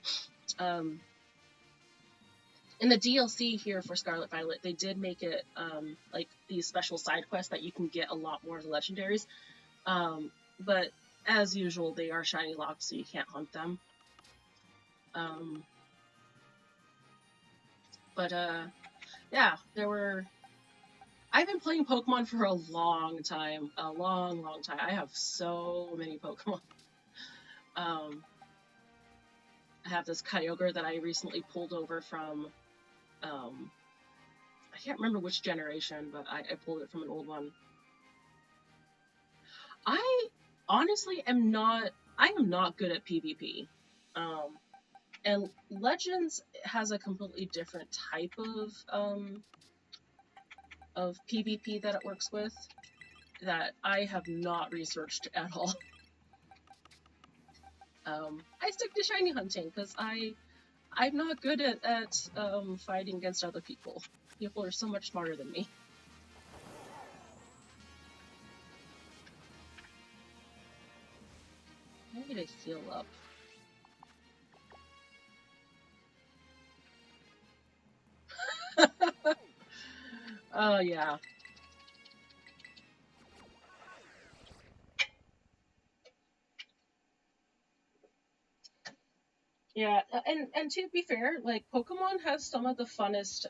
Um, in the DLC here for Scarlet Violet, they did make it, like, these special side quests that you can get a lot more of the legendaries. But, as usual, they are shiny locked, so you can't hunt them. But, yeah, there were... I've been playing Pokemon for a long time. A long, long time. I have so many Pokemon. I have this Kyogre that I recently pulled over from, I can't remember which generation, but I pulled it from an old one. I honestly am not good at PvP. And Legends has a completely different type of PvP that it works with that I have not researched at all. I stick to shiny hunting because I'm not good at fighting against other people. People are so much smarter than me. I need to heal up. Oh, yeah. Yeah, and to be fair, like, Pokemon has some of the funnest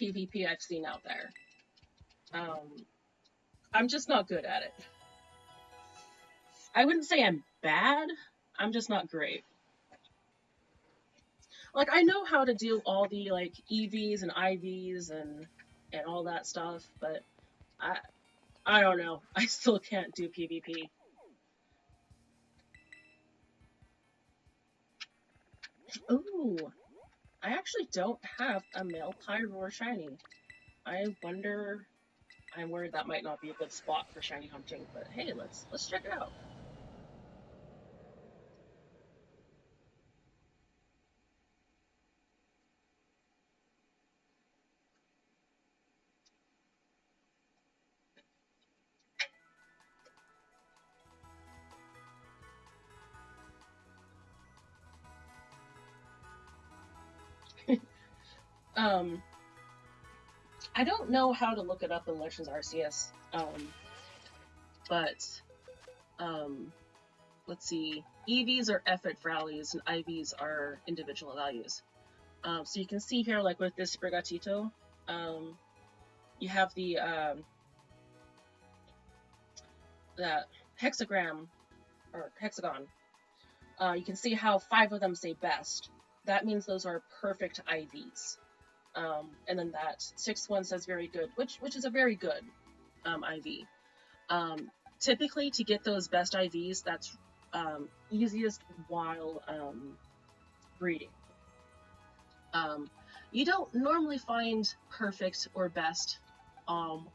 PvP I've seen out there. I'm just not good at it. I wouldn't say I'm bad, I'm just not great. Like, I know how to do all the, like, EVs and IVs and all that stuff, but I don't know. I still can't do PvP. Ooh, I actually don't have a male Pyroar shiny. I wonder. I'm worried that might not be a good spot for shiny hunting, but hey, let's check it out. um, I don't know how to look it up in Legends Arceus. But let's see. EVs are effort values and IVs are individual values. So you can see here, like with this Sprigatito, you have the that hexagram or hexagon. You can see how 5 of them say best. That means those are perfect IVs. And then that 6th one says very good, which is a very good IV. Typically, to get those best IVs, that's easiest while breeding. You don't normally find perfect or best on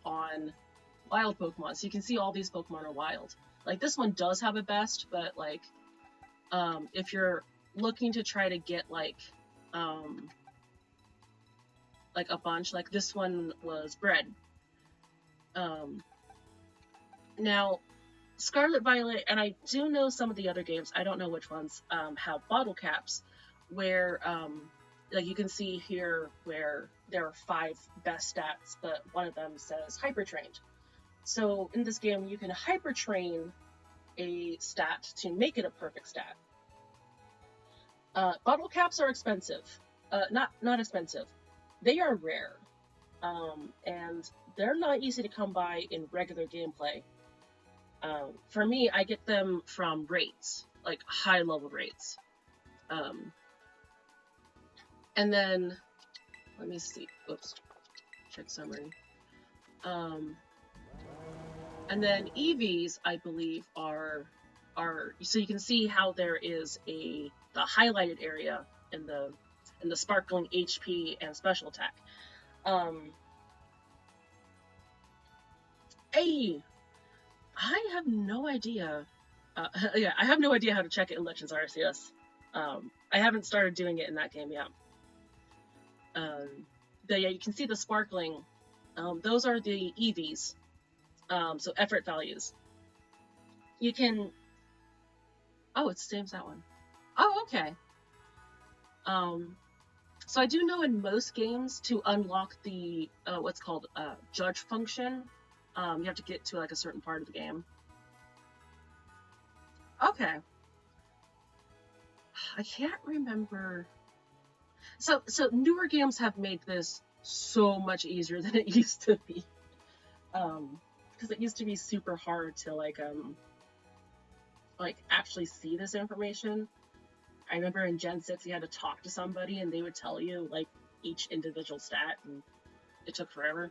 wild Pokemon. So you can see all these Pokemon are wild. Like, this one does have a best, but like, if you're looking to try to get like a bunch, like this one was bred. Now, Scarlet Violet, and I do know some of the other games, I don't know which ones, have bottle caps where, like you can see here where there are 5 best stats, but one of them says hyper trained. So in this game, you can hyper train a stat to make it a perfect stat. Bottle caps are expensive. Not expensive. They are rare. And they're not easy to come by in regular gameplay. For me, I get them from raids, like high level raids. And then, let me see. Oops. Check summary. And then EVs, I believe, are so you can see how there is the highlighted area in the sparkling HP and special attack. Hey, I have no idea. Yeah, I have no idea how to check it in Legends Arceus. I haven't started doing it in that game yet. But yeah, you can see the sparkling. Those are the EVs, so effort values. You can. Oh, it saves that one. Oh, okay. So I do know in most games to unlock the what's called judge function, you have to get to like a certain part of the game. Okay. I can't remember. So newer games have made this so much easier than it used to be. Because it used to be super hard to like actually see this information. I remember in Gen 6 you had to talk to somebody and they would tell you like each individual stat, and it took forever.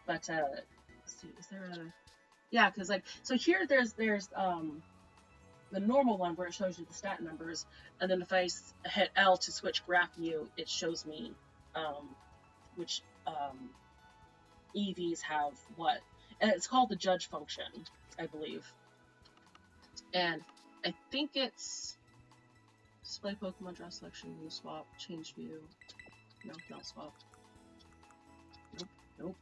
But let's see, is there a yeah, because like so here there's the normal one where it shows you the stat numbers, and then if I hit L to switch graph view, it shows me which EVs have what, and it's called the judge function, I believe. And I think it's display Pokemon draw selection, view swap, change view. No, not swap. Nope, nope.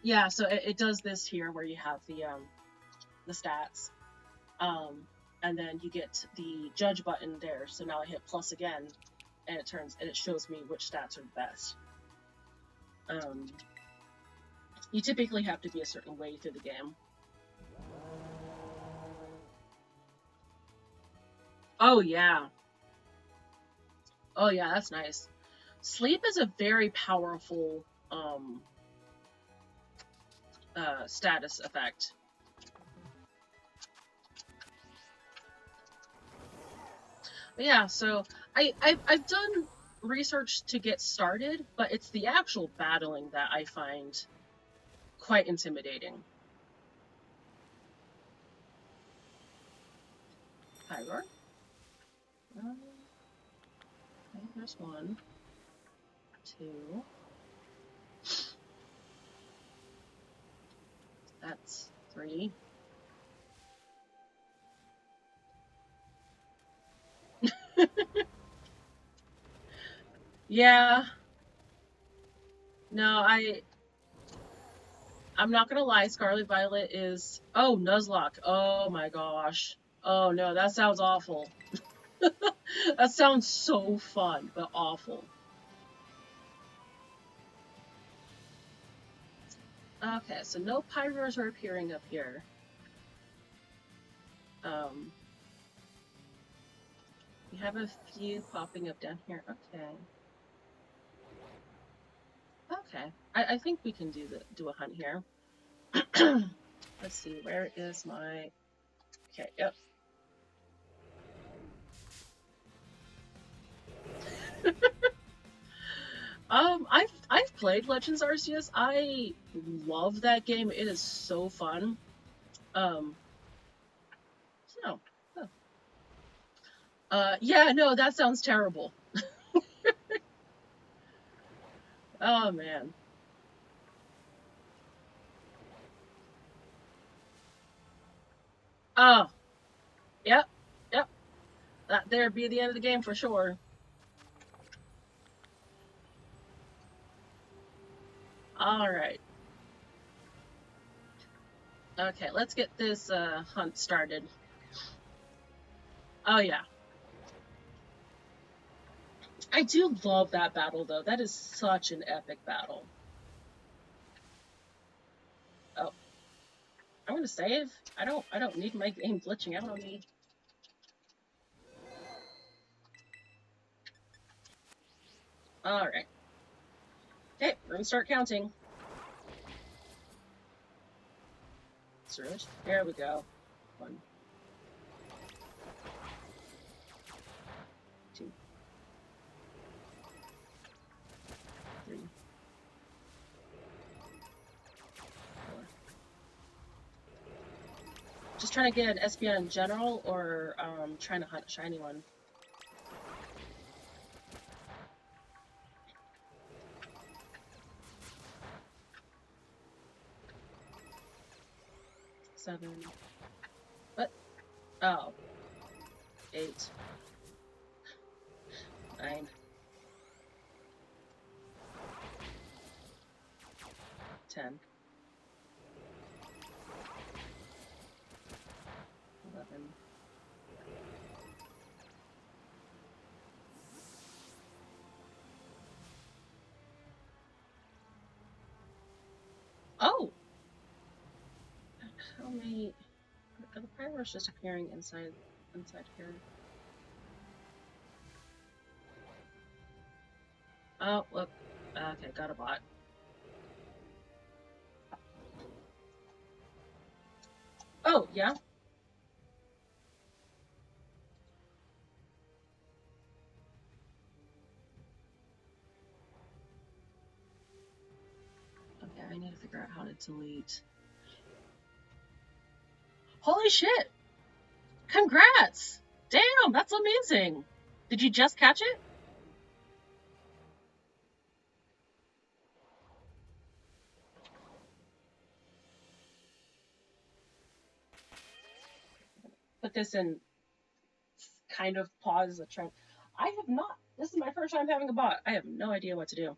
Yeah, so it does this here where you have the stats, and then you get the judge button there. So now I hit plus again, and it shows me which stats are the best. You typically have to be a certain way through the game. Oh yeah. Oh yeah, that's nice. Sleep is a very powerful status effect. But yeah, so I've done research to get started, but it's the actual battling that I find quite intimidating. Pyroar. Okay, there's 1, 2. That's 3. Yeah. No, I'm not gonna lie, Scarlet Violet is... Oh, Nuzlocke. Oh my gosh. Oh no, that sounds awful. That sounds so fun, but awful. Okay, so no Pyroars are appearing up here. We have a few popping up down here. Okay. Okay. I think we can do a hunt here. Let's see, where is my... Okay, yep. I've played Legends Arceus. I love that game. It is so fun. So, yeah, no, that sounds terrible. Oh man. Oh, yep, yep. That there'd be the end of the game for sure. All right. Okay, let's get this hunt started. Oh yeah. I do love that battle though. That is such an epic battle. Oh, I'm gonna save. I don't need my game glitching out on me. All right. Okay, we're gonna start counting. Surge. There we go. 1, 2, 3, 4. Just trying to get an Espeon in general, or trying to hunt a shiny one. 7. What? Oh. 8. 9. 10. 11. Oh! How many... Are the pyros just appearing inside here? Oh, look. Okay, got a bot. Oh, yeah? Okay, I need to figure out how to delete. Holy shit! Congrats! Damn, that's amazing! Did you just catch it? Put this in kind of pause a trend. I have not. This is my first time having a bot. I have no idea what to do.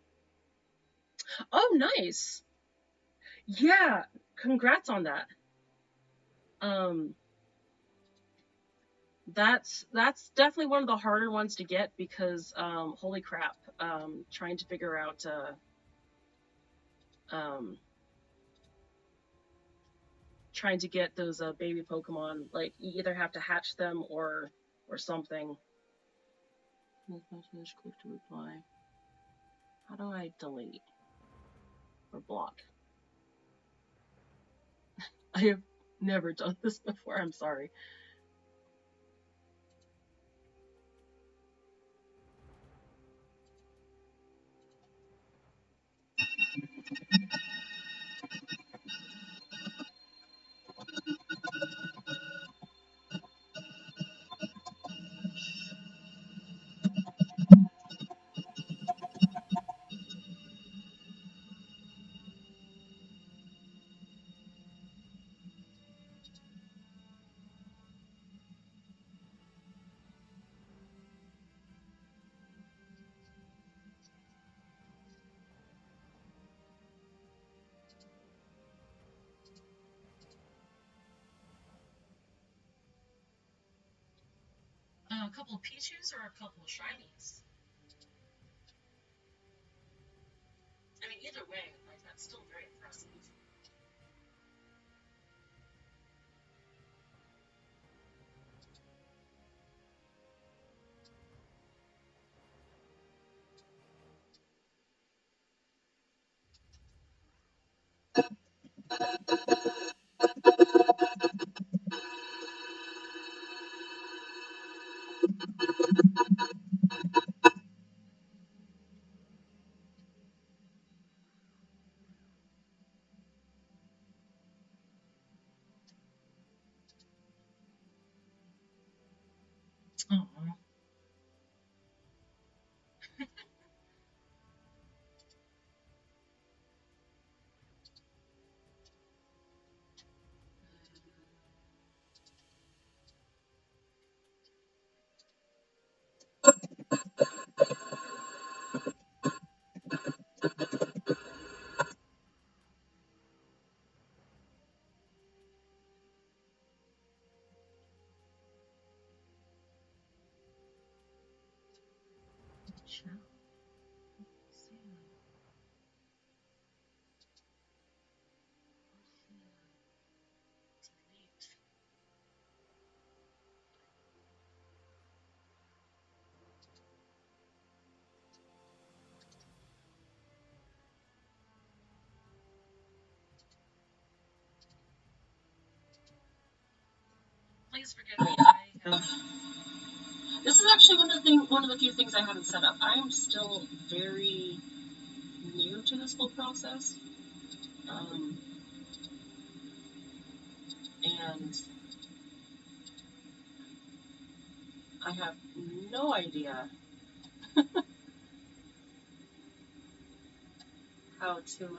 Oh, nice. Yeah, congrats on that. That's definitely one of the harder ones to get because holy crap, trying to figure out trying to get those baby Pokemon, like you either have to hatch them or something. Click to reply. How do I delete or block? I have never done this before. I'm sorry. A couple of Pichus or a couple of Shinies? I mean, either way, like that's still very impressive. Oh. Please forgive me. I have. This is actually one of the few things I haven't set up. I am still very new to this whole process, and I have no idea how to.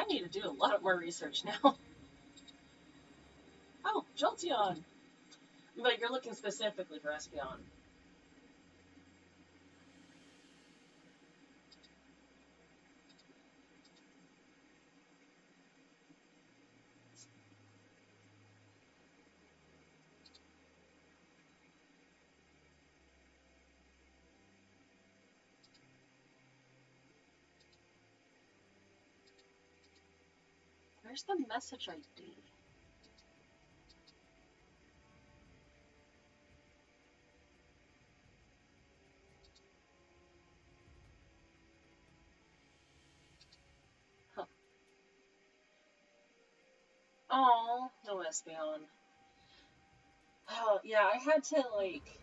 I need to do a lot more research now. Oh, Jolteon. But you're looking specifically for Espeon. Where's the message ID? Huh. Oh, no Espeon. Oh, yeah, I had to, like,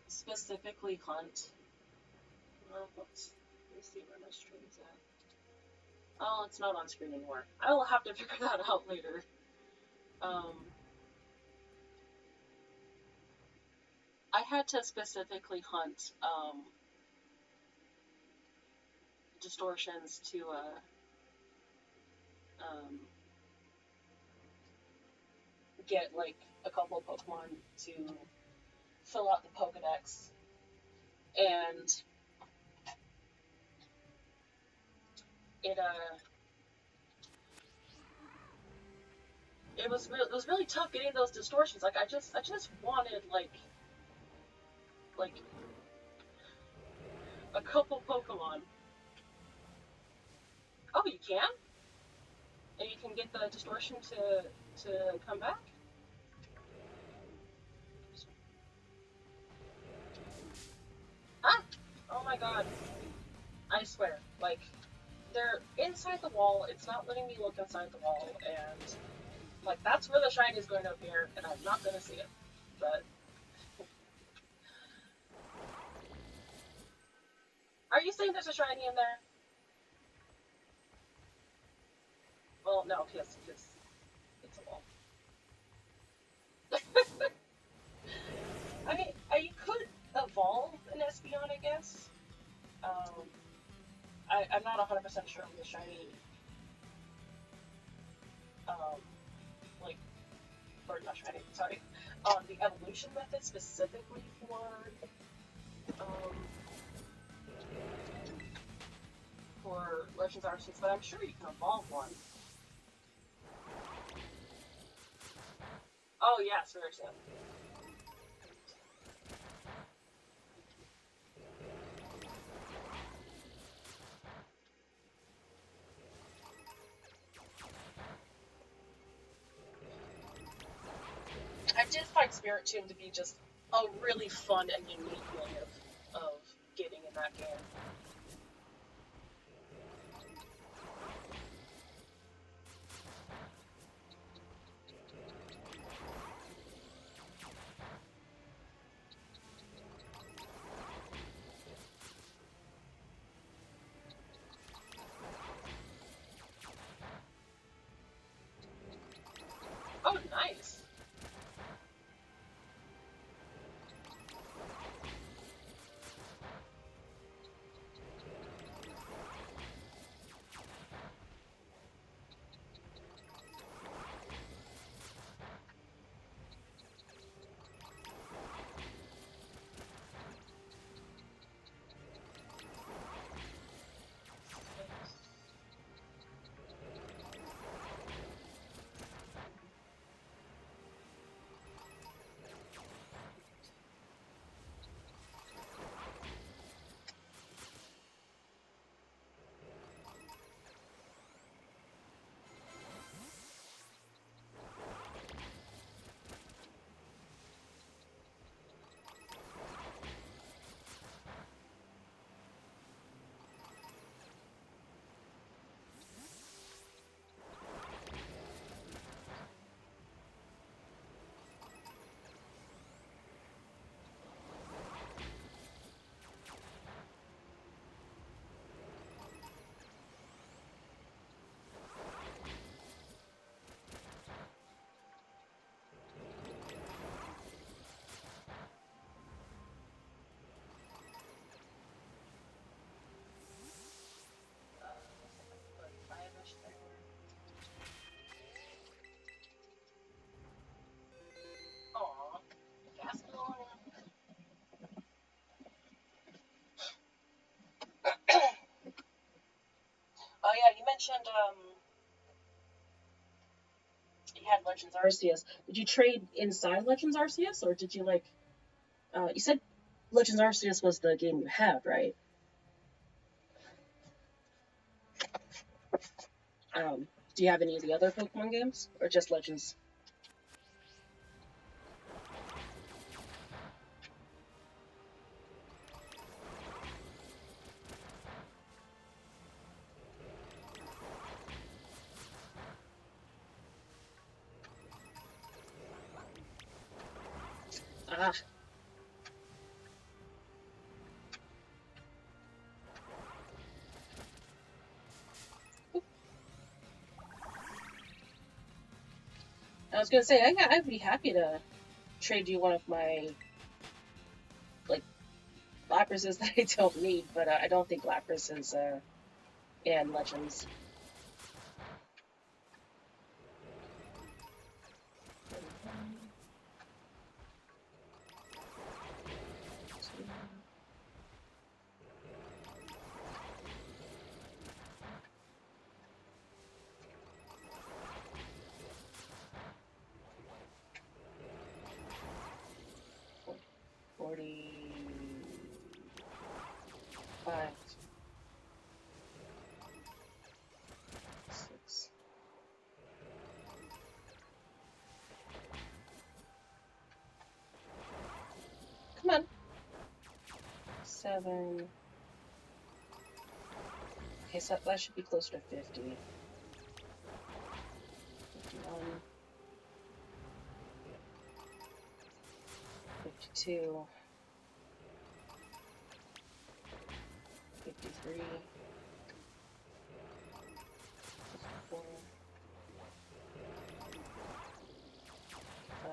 specifically hunt. Let's see where my stream's at. Oh, it's not on screen anymore. I will have to figure that out later. I had to specifically hunt distortions to get like a couple Pokemon to fill out the Pokedex, and it was really tough getting those distortions. Like I just wanted like a couple Pokemon. Oh, you can, and you can get the distortion to come back. Ah! Oh my god! I swear, like they're inside the wall. It's not letting me look inside the wall, and like that's where the shiny is going to appear, and I'm not going to see it. But are you saying there's a shiny in there? Well, no, because it's a wall. I mean, you could evolve an Espeon, I guess. I'm not 100% sure of the shiny, um, like, or not shiny, sorry, the evolution method specifically um, for Legends Arceus, but I'm sure you can evolve one. Oh, yeah, seriously. I did find Spirit Tomb to be just a really fun and unique way of getting in that game. Oh, nice. mentioned you had Legends Arceus. Did you trade inside Legends Arceus, or did you like? You said Legends Arceus was the game you had, right? Do you have any of the other Pokemon games, or just Legends? Ah, I was gonna say I'd be happy to trade you one of my like Laprases that I don't need, but I don't think Lapras is in Legends. Five, 6. Come on. 7. Okay, so that should be closer to 50. 51. 52. 53. 54. 5.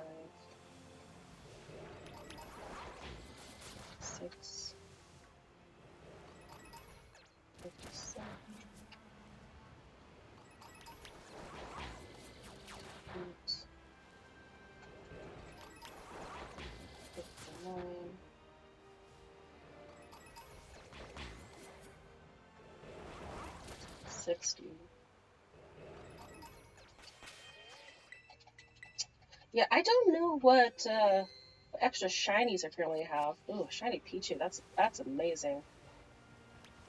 6. 57. 8. 59. 60. Yeah, I don't know what extra shinies I currently have. Ooh, shiny Pichu. That's amazing.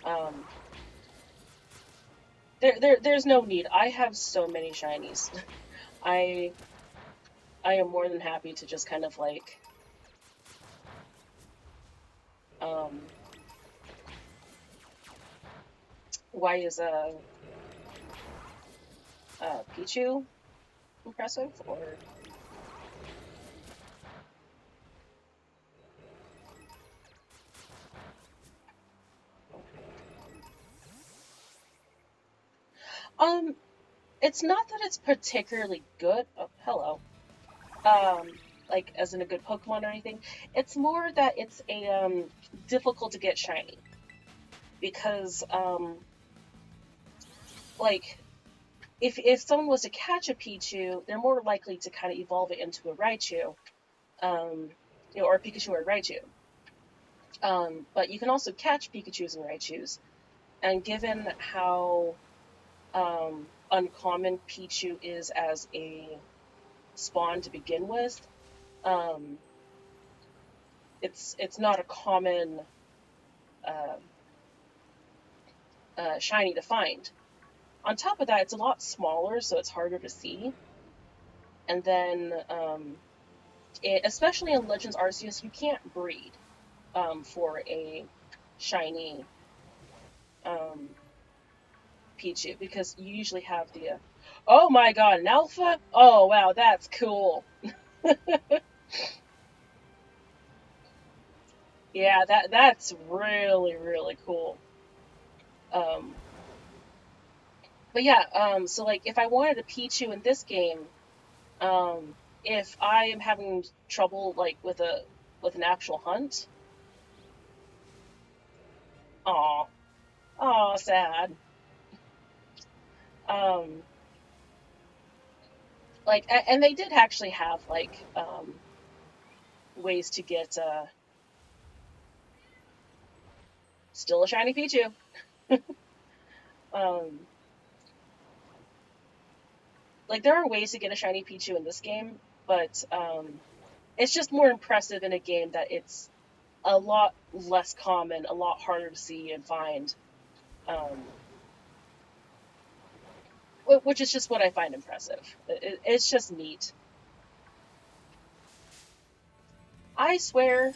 Um, there's no need. I have so many shinies. I I am more than happy to just kind of like um. Why is Pichu impressive or? Um, it's not that it's particularly good. Oh, hello. Um, like as in a good Pokemon or anything. It's more that it's a difficult to get shiny because like if someone was to catch a Pichu, they're more likely to kind of evolve it into a Raichu, um, or a Pikachu or a Raichu. But you can also catch Pikachu's and Raichus, and given how uncommon Pichu is as a spawn to begin with, um, it's not a common uh, shiny to find. On top of that, it's a lot smaller, so it's harder to see. And then, especially in Legends Arceus, you can't breed for a shiny um, Pichu because you usually have the. Oh my god, an alpha? Oh wow, that's cool. Yeah, that's really really cool. Um, but yeah, so like if I wanted a Pichu in this game, if I am having trouble like with an actual hunt, aw, aw, sad. Um, like and they did actually have like ways to get still a shiny Pichu. um, like, there are ways to get a shiny Pichu in this game, but it's just more impressive in a game that it's a lot less common, a lot harder to see and find, um, which is just what I find impressive. It's just neat. I swear,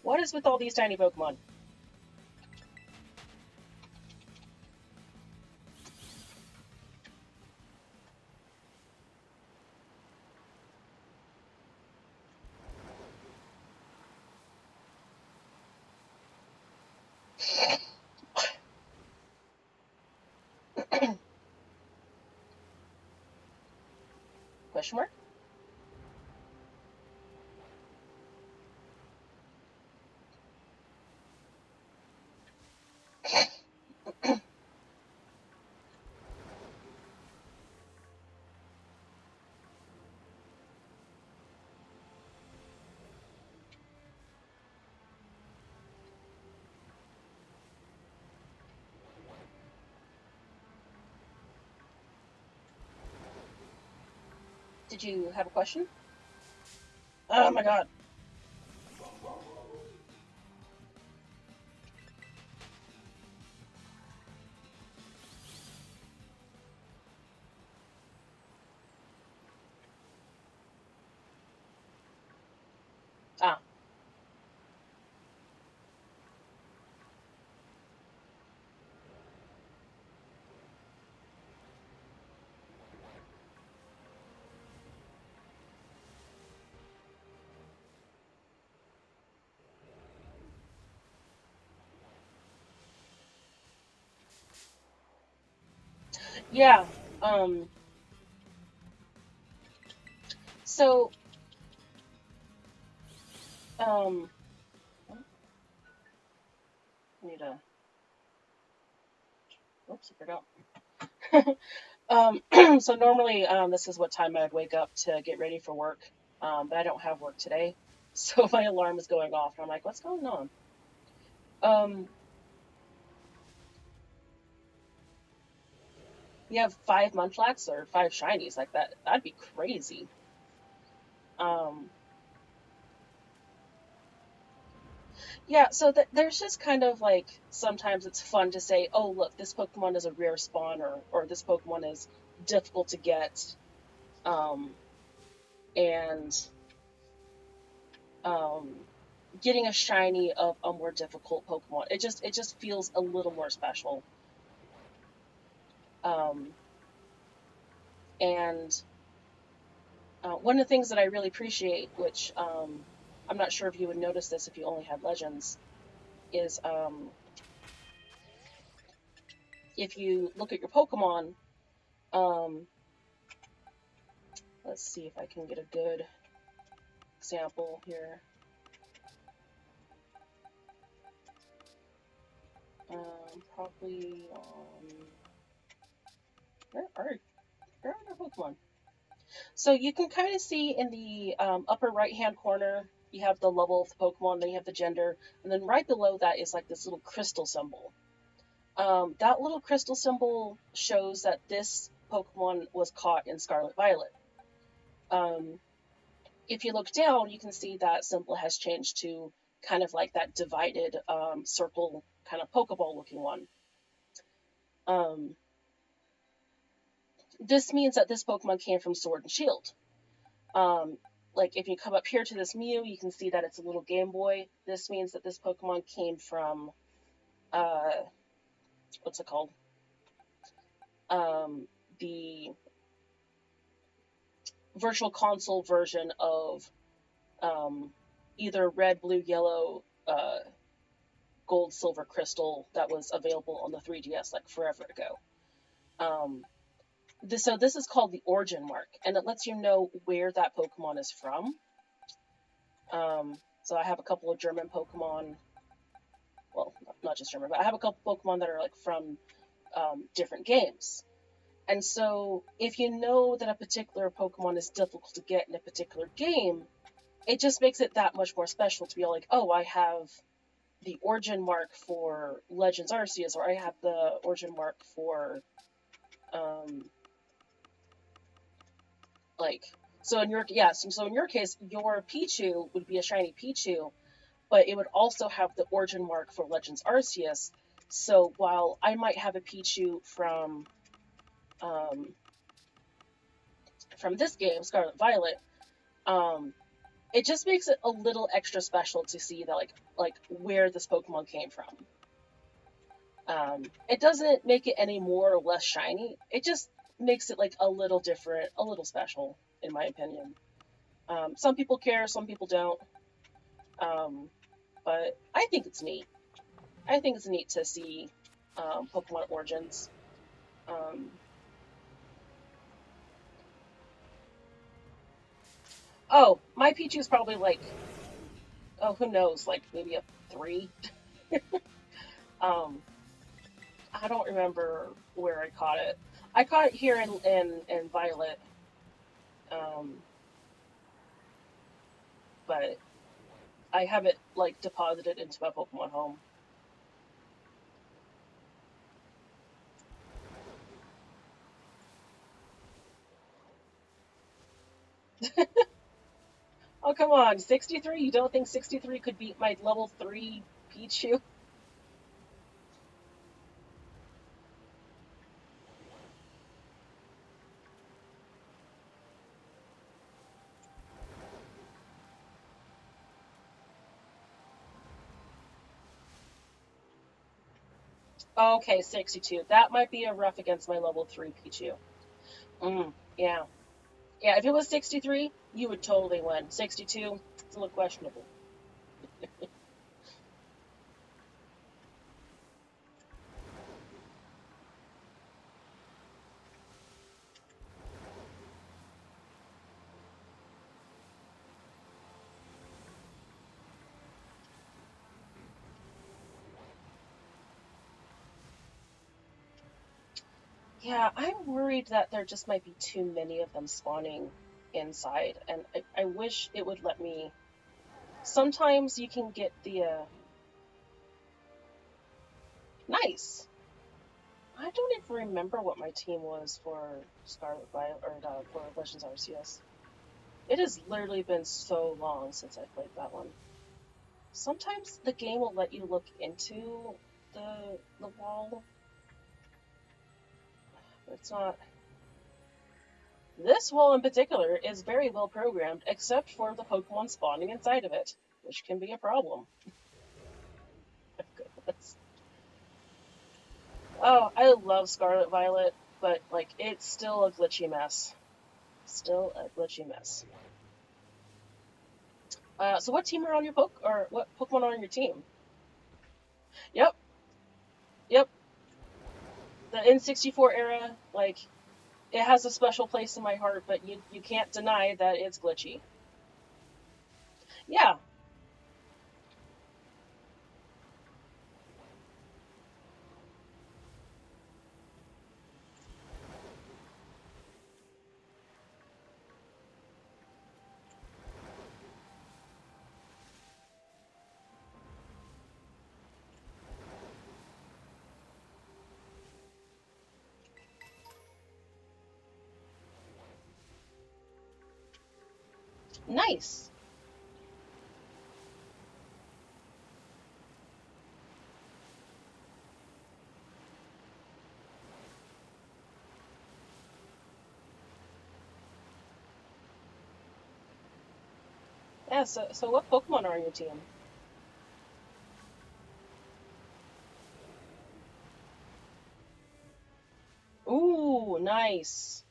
what is with all these tiny Pokemon? Question mark? Did you have a question? Oh my god. Ah, yeah. Um, so, um, I need a. Oops, I forgot. So normally, this is what time I would wake up to get ready for work. But I don't have work today, so my alarm is going off, and I'm like, what's going on? Um, you have 5 Munchlax or 5 shinies like that. That'd be crazy. Um, yeah, so there's just kind of like sometimes it's fun to say, oh, look, this Pokemon is a rare spawn, or this Pokemon is difficult to get. Um, and um, getting a shiny of a more difficult Pokemon, it just feels a little more special. Um, and one of the things that I really appreciate, which I'm not sure if you would notice this if you only had Legends, is if you look at your Pokemon, um, let's see if I can get a good example here. Probably where are our Pokemon? So you can kind of see in the upper right hand corner, you have the level of the Pokemon, then you have the gender, and then right below that is like this little crystal symbol. That little crystal symbol shows that this Pokemon was caught in Scarlet Violet. Um, if you look down, you can see that symbol has changed to kind of like that divided circle kind of Pokeball looking one. Um, this means that this Pokemon came from Sword and Shield. Um, like if you come up here to this Mew, you can see that it's a little Game Boy. This means that this Pokemon came from uh, what's it called? Um, the Virtual Console version of um, either Red, Blue, Yellow, Gold, Silver, Crystal that was available on the 3DS like forever ago. Um, so this is called the Origin Mark, and it lets you know where that Pokemon is from. So I have a couple of German Pokemon, well, not just German, but I have a couple Pokemon that are like from different games. And so if you know that a particular Pokemon is difficult to get in a particular game, it just makes it that much more special to be like, oh, I have the Origin Mark for Legends Arceus, or I have the Origin Mark for um, like, so in your, yes, so in your case, your Pichu would be a shiny Pichu, but it would also have the origin mark for Legends Arceus. So while I might have a Pichu um, from this game, Scarlet Violet, um, it just makes it a little extra special to see that like where this Pokemon came from. It doesn't make it any more or less shiny. It just makes it like a little different, a little special, in my opinion. Some people care, some people don't. Um, but I think it's neat. I think it's neat to see Pokemon origins. Um, oh, my Pichu is probably like, oh, who knows, like maybe a 3. um, I don't remember where I caught it. I caught it here in Violet, um, but I have it like deposited into my Pokemon home. Oh come on, 63? You don't think 63 could beat my level 3 Pichu? Okay, 62. That might be a rough against my level 3 Pichu. Yeah. Yeah, if it was 63, you would totally win. 62, it's a little questionable. Yeah, I'm worried that there just might be too many of them spawning inside, and I wish it would let me. Sometimes you can get the. Nice! I don't even remember what my team was for Scarlet Violet, or for Legends Arceus. It has literally been so long since I played that one. Sometimes the game will let you look into the wall. It's not. This wall in particular is very well programmed, except for the Pokemon spawning inside of it, which can be a problem. Goodness. Oh, I love Scarlet Violet, but like it's still a glitchy mess. Still a glitchy mess. So what team are on your or what Pokemon are on your team? Yep, yep. The N64 era, like it has a special place in my heart, but you can't deny that it's glitchy. Yeah, nice. Yeah. So what Pokemon are on your team? Ooh, nice.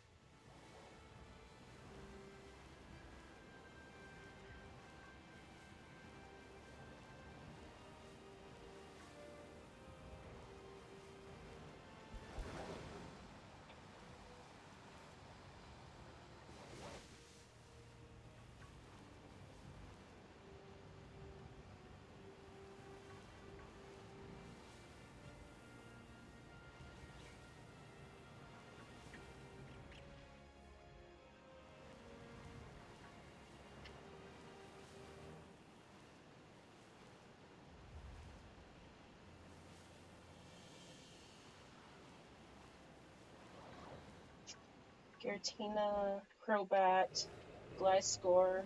Giratina, Crobat, Gliscor,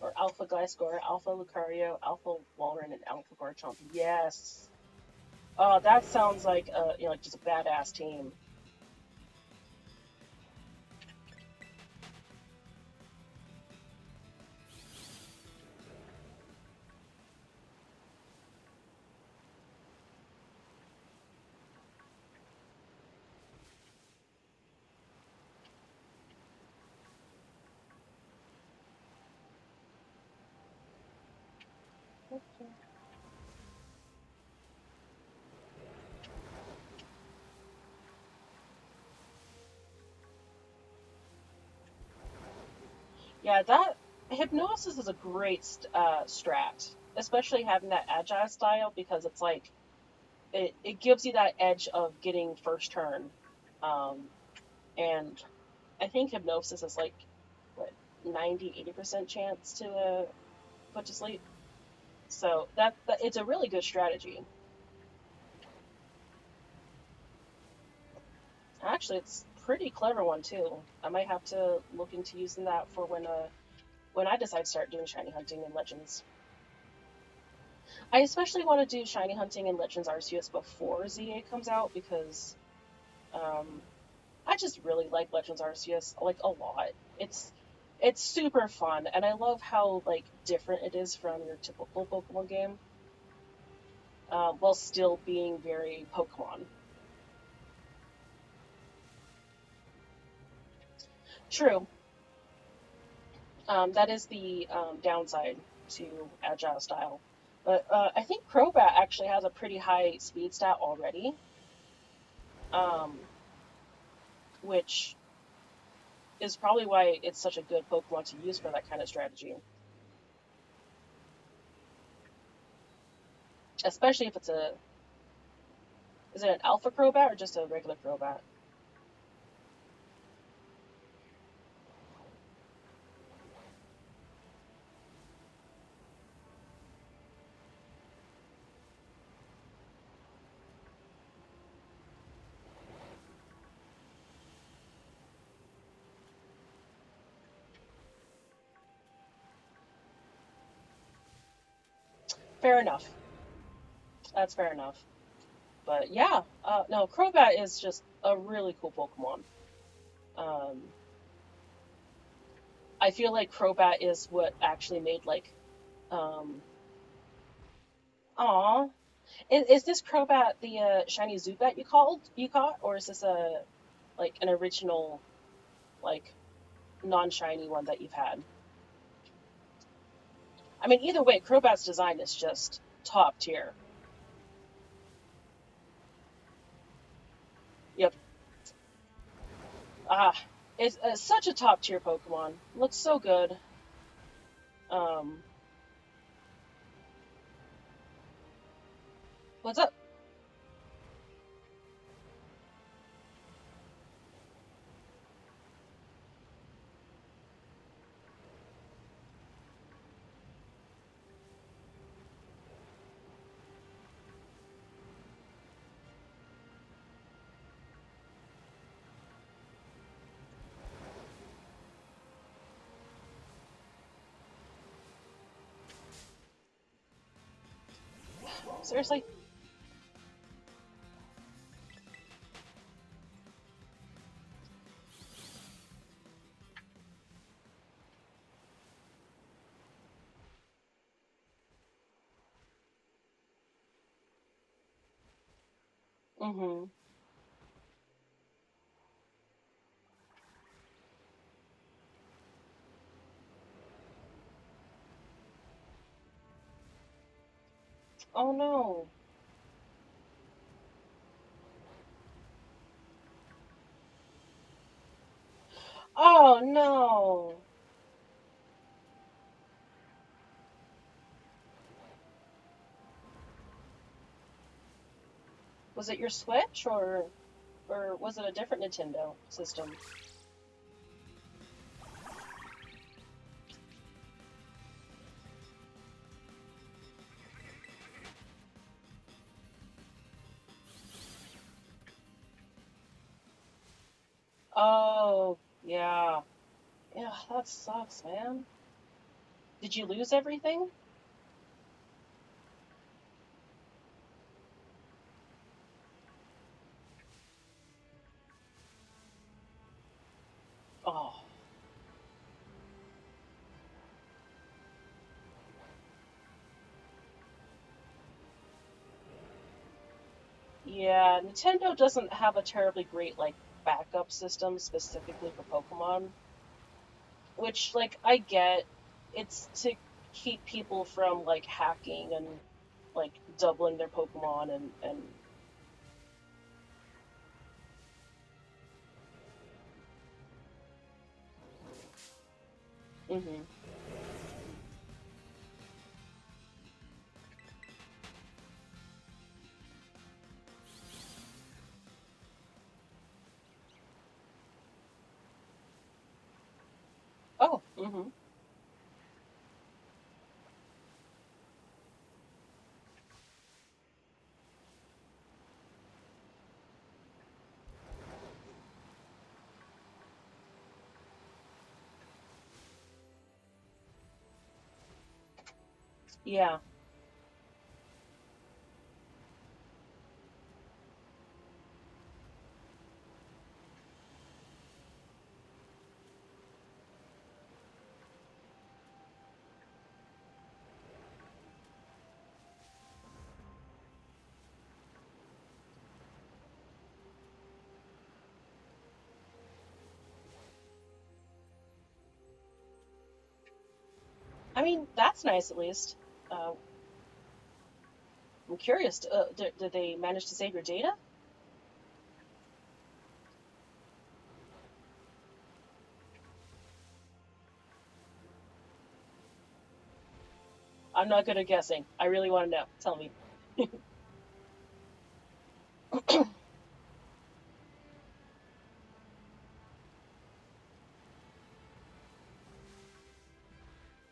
or Alpha Gliscor, Alpha Lucario, Alpha Walrein, and Alpha Garchomp. Yes. Oh, that sounds like like just a badass team. Yeah, that Hypnosis is a great strat, especially having that agile style because it's like it gives you that edge of getting first turn, um, and I think Hypnosis is like what 90-80% chance to put to sleep. So that it's a really good strategy. Actually, it's a pretty clever one too. I might have to look into using that for when I decide to start doing shiny hunting in Legends. I especially want to do shiny hunting in Legends Arceus before ZA comes out because um, I just really like Legends Arceus like a lot. It's super fun, and I love how like different it is from your typical Pokemon game, while still being very Pokemon. True, that is the downside to Agile style. But I think Crobat actually has a pretty high speed stat already, um, which is probably why it's such a good Pokemon to use for that kind of strategy. Especially if it's a. Is it an Alpha Crobat or just a regular Crobat? Fair enough. That's fair enough. But yeah, no, Crobat is just a really cool Pokemon. Um, I feel like Crobat is what actually made like, um, aw, is this Crobat the shiny Zubat you caught, or is this a like an original like non-shiny one that you've had? I mean, either way, Crobat's design is just top tier. Yep. Ah, it's such a top tier Pokemon. Looks so good. Um, what's up? Seriously? Mm-hmm. Oh no. Oh no. Was it your Switch or was it a different Nintendo system? Oh, Yeah. Yeah, that sucks, man. Did you lose everything? Oh. Yeah, Nintendo doesn't have a terribly great like backup system specifically for Pokemon, which like I get. It's to keep people from like hacking and like doubling their Pokemon and hmm. Oh, hmm. Yeah. I mean, that's nice at least. Uh, I'm curious. Did they manage to save your data? I'm not good at guessing. I really want to know. Tell me.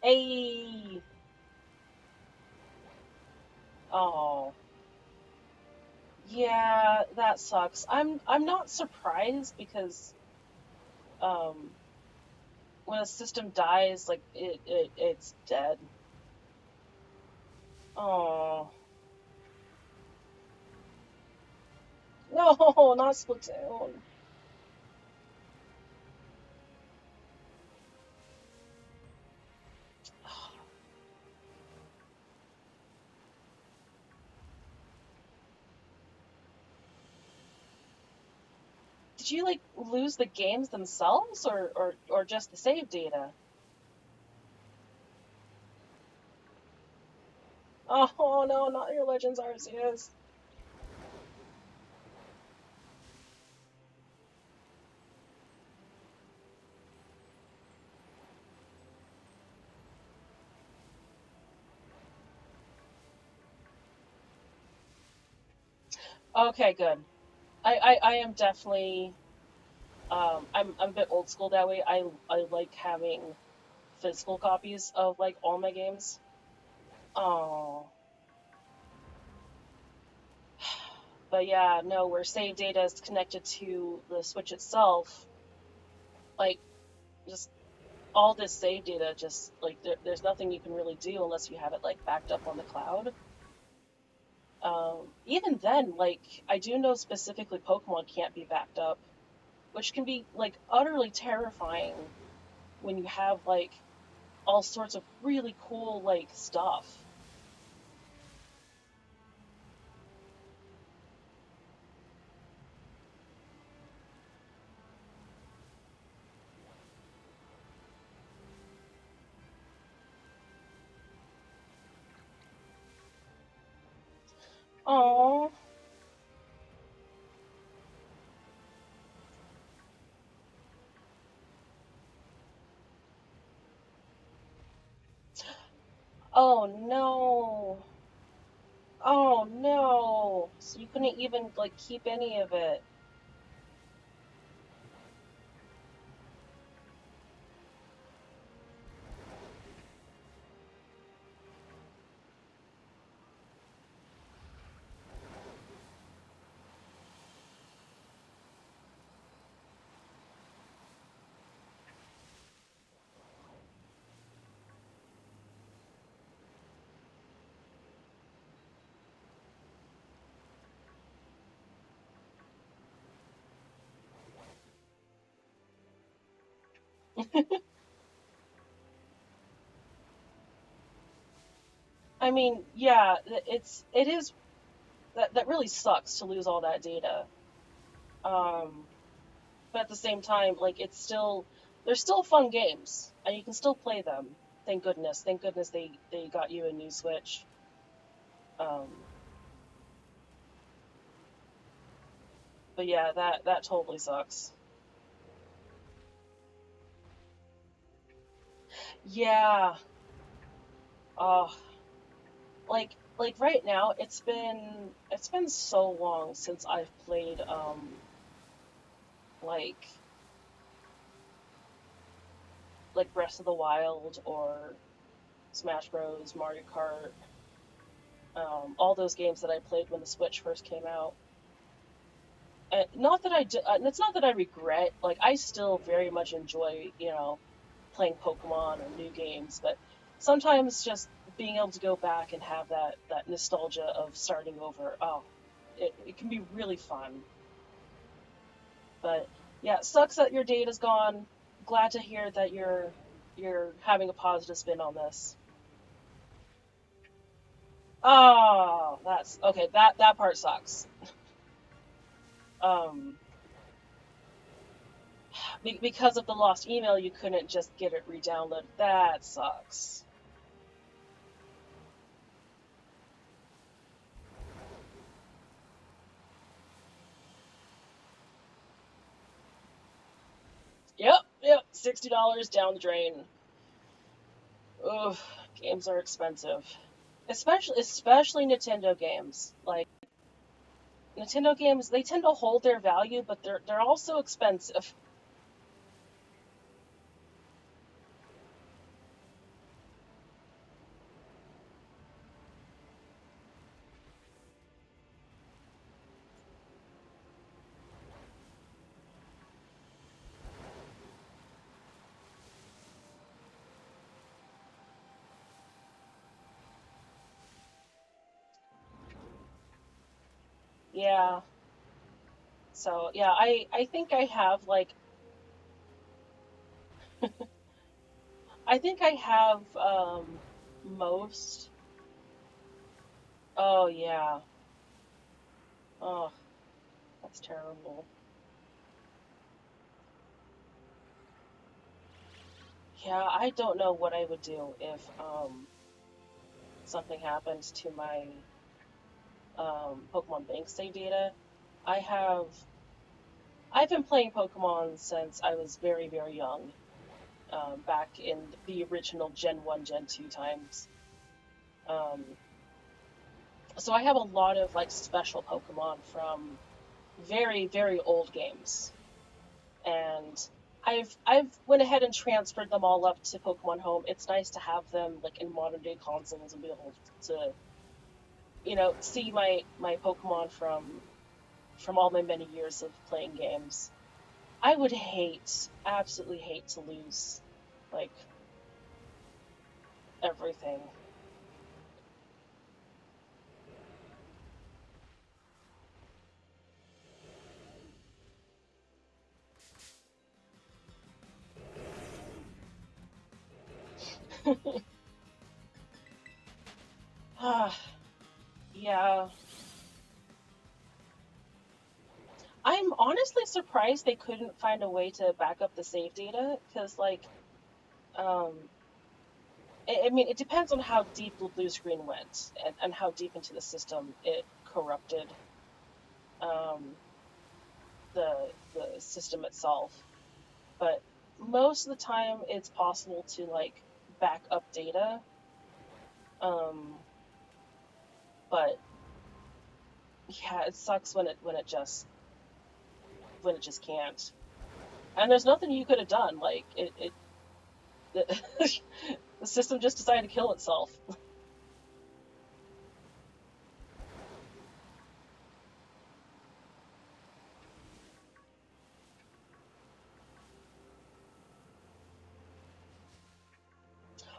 Hey. Oh. Yeah, that sucks. I'm not surprised because um when a system dies, like it's dead. Oh. No, not Splatoon. Did you like lose the games themselves or just the save data? Oh no, not your Legends Arceus. Okay, good. I am definitely I'm a bit old school that way. I like having physical copies of like all my games. Oh, but yeah, no, where save data is connected to the Switch itself, like just all this save data, just like there's nothing you can really do unless you have it like backed up on the cloud. Even then, like I do know specifically Pokemon can't be backed up, which can be like utterly terrifying when you have like all sorts of really cool like stuff. Oh, oh no. Oh no. So you couldn't even like keep any of it. I mean, yeah, it is that really sucks to lose all that data. Um, but at the same time, like it's still they're still fun games, and you can still play them. Thank goodness. Thank goodness they got you a new Switch. Um, but yeah, that totally sucks. Yeah. Oh, like right now, it's been so long since I've played like Breath of the Wild or Smash Bros, Mario Kart, all those games that I played when the Switch first came out. Not that it's not that I regret. Like I still very much enjoy, playing Pokemon or new games, but sometimes just being able to go back and have that nostalgia of starting over. Oh, it can be really fun. But yeah, it sucks that your date is gone. Glad to hear that you're having a positive spin on this. Oh, that's okay. That part sucks. Um, because of the lost email, you couldn't just get it re-downloaded. That sucks. Yep. $60 down the drain. Ugh, games are expensive. Especially Nintendo games. Like Nintendo games, they tend to hold their value, but they're also expensive. Yeah. So yeah, I think I have I think I have most. Oh yeah. Oh, that's terrible. Yeah, I don't know what I would do if something happens to my Pokemon Bank save data. I have I've been playing Pokemon since I was very, very young, back in the original Gen 1, Gen 2 times. Um, so I have a lot of special Pokemon from very, very old games. And I've went ahead and transferred them all up to Pokemon Home. It's nice to have them in modern day consoles and be able to, see my Pokemon from all my many years of playing games. I would absolutely hate to lose like everything. Ah, yeah. I'm honestly surprised they couldn't find a way to back up the save data because, um, I mean, it depends on how deep the blue screen went and how deep into the system it corrupted um, the system itself. But most of the time, it's possible to back up data. Um, but yeah, it sucks when it just can't. And there's nothing you could have done. The, the system just decided to kill itself.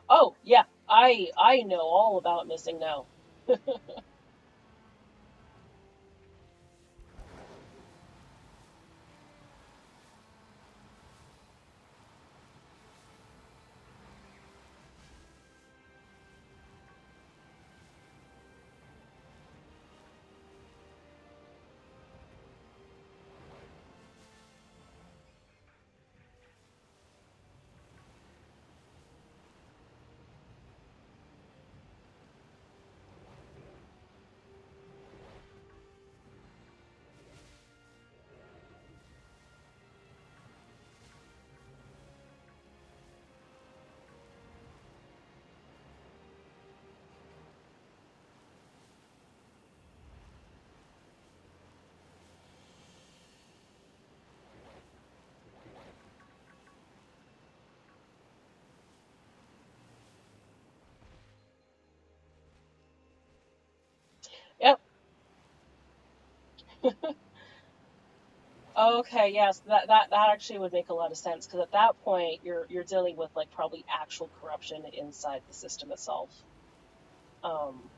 Oh yeah, I know all about missing now. Okay, yes, that actually would make a lot of sense because at that point you're dealing with like probably actual corruption inside the system itself, um,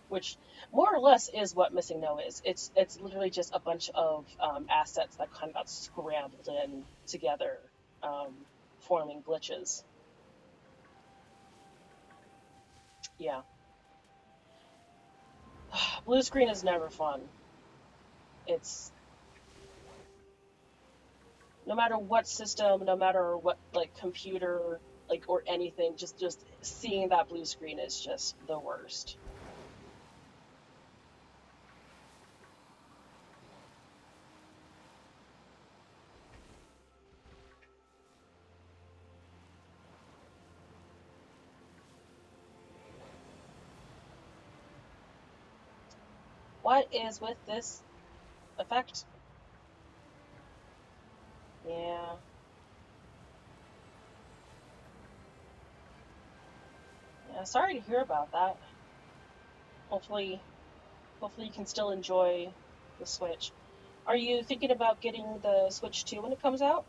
which more or less is what Missing No is. It's literally just a bunch of assets that kind of got scrambled in together, um, forming glitches. Yeah, blue screen is never fun. It's no matter what system, no matter what like computer, like or anything, just seeing that blue screen is just the worst. What is with this effect? Yeah, yeah. Sorry to hear about that. Hopefully, hopefully you can still enjoy the Switch. Are you thinking about getting the Switch 2 when it comes out?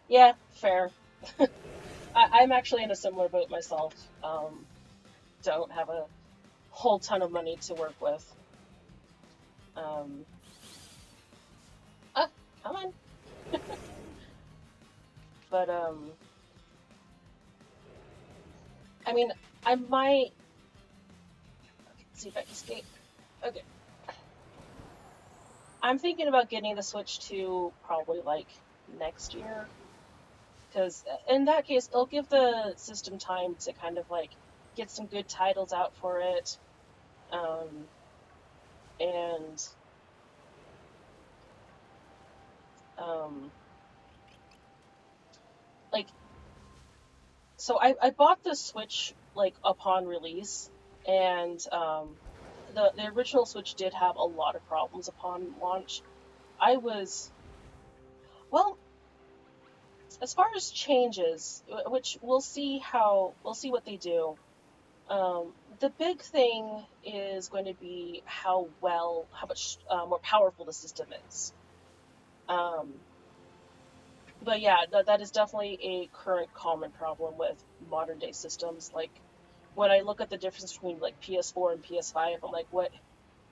Yeah, fair. I'm actually in a similar boat myself. Don't have a whole ton of money to work with. Um, ah, come on. But I mean, I might. Okay, see if I can escape. Okay, I'm thinking about getting the Switch 2 probably like next year, because in that case, it'll give the system time to kind of like get some good titles out for it. Um, and um, like, so I bought the Switch like upon release, and the original Switch did have a lot of problems upon launch. I was well, as far as changes, which we'll see what they do. The big thing is going to be how much more powerful the system is. Um, but yeah, that is definitely a current common problem with modern day systems. Like when I look at the difference between like PS4 and PS5, I'm like, what?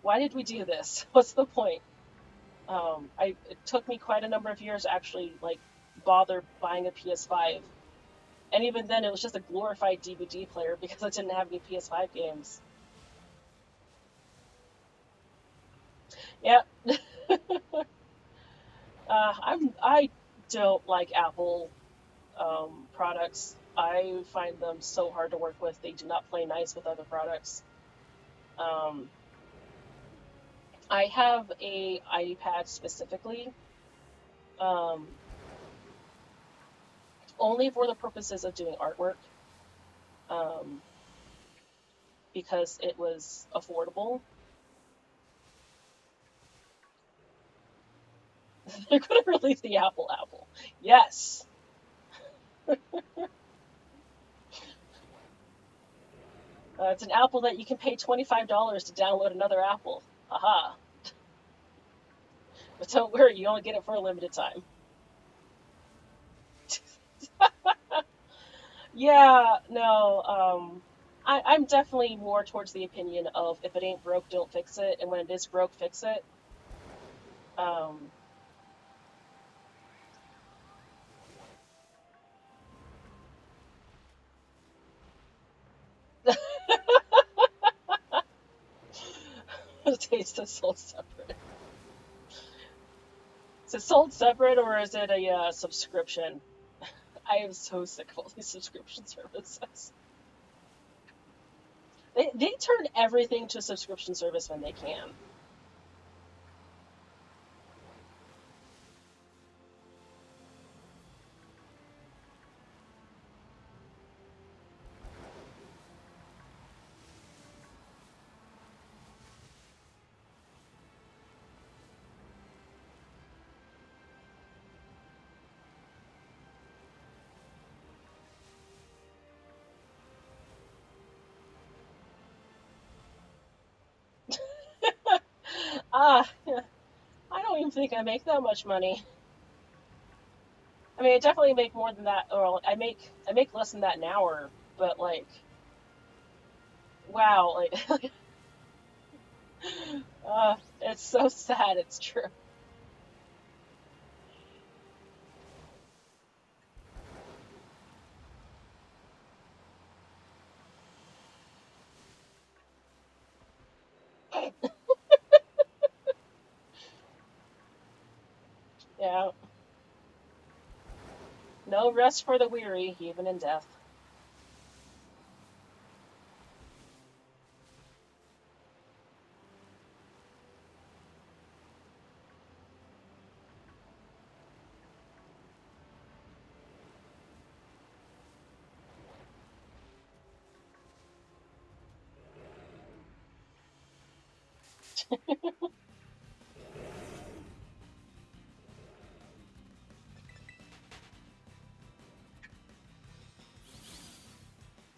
Why did we do this? What's the point? It took me quite a number of years to actually like bother buying a PS5, and even then, it was just a glorified DVD player because I didn't have any PS5 games. Yeah, I don't like Apple products. I find them so hard to work with. They do not play nice with other products. Um, I have a iPad specifically, um, only for the purposes of doing artwork, um, because it was affordable. They're going to release the Apple. Yes. It's an Apple that you can pay $25 to download another Apple. Haha. But don't worry, you only get it for a limited time. Yeah, no, I'm definitely more towards the opinion of if it ain't broke, don't fix it, and when it is broke, fix it. Um, taste is sold separate. Is it sold separate or is it a subscription? I am so sick of all these subscription services. They turn everything to a subscription service when they can. Ah, I don't even think I make that much money. I mean, I definitely make more than that, or I make less than that an hour. But like, wow, like, it's so sad. It's true. Yeah, no rest for the weary, even in death.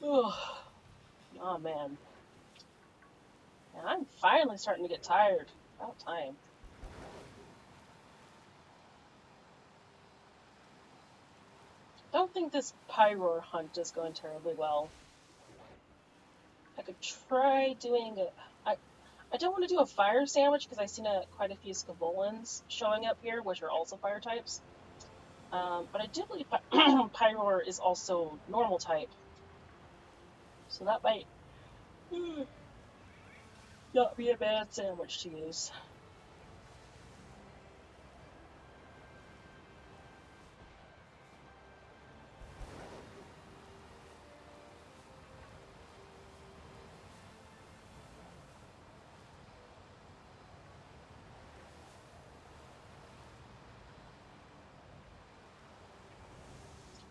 Oh, oh man, and I'm finally starting to get tired. About time. Don't think this Pyroar hunt is going terribly well. I could try doing a. I don't want to do a fire sandwich because I've seen quite a few Scavolans showing up here, which are also fire types. But I do believe Pyroar is also normal type, so that might not be a bad sandwich to use.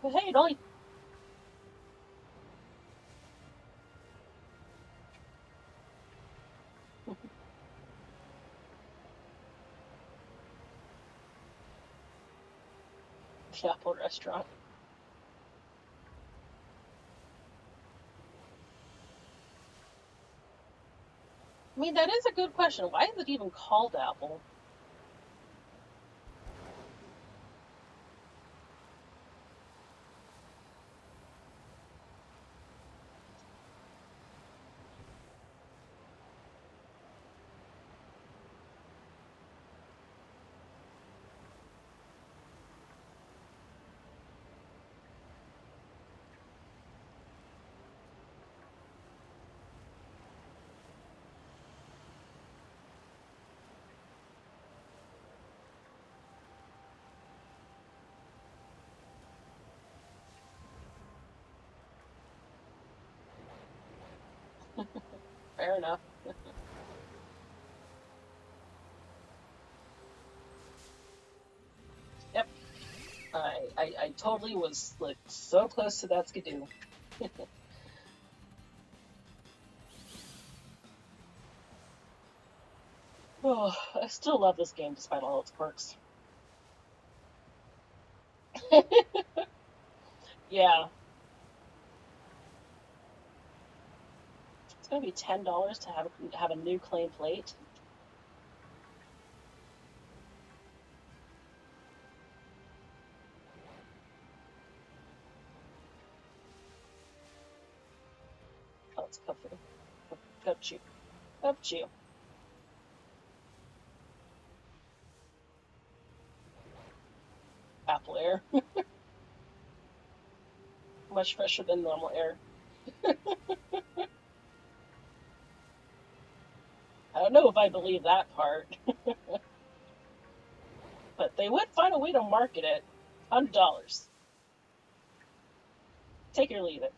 But hey, it only. The Apple Restaurant. I mean, that is a good question. Why is it even called Apple? Fair enough. Yep. I totally was like so close to that skidoo. Oh, I still love this game despite all its quirks. Yeah, it's gonna be $10 to have a new claim plate. Oh, it's Kofu. Kochu. Kochu. Apple Air. Much fresher than normal air. I don't know if I believe that part, but they would find a way to market it. $100. Take it or leave it.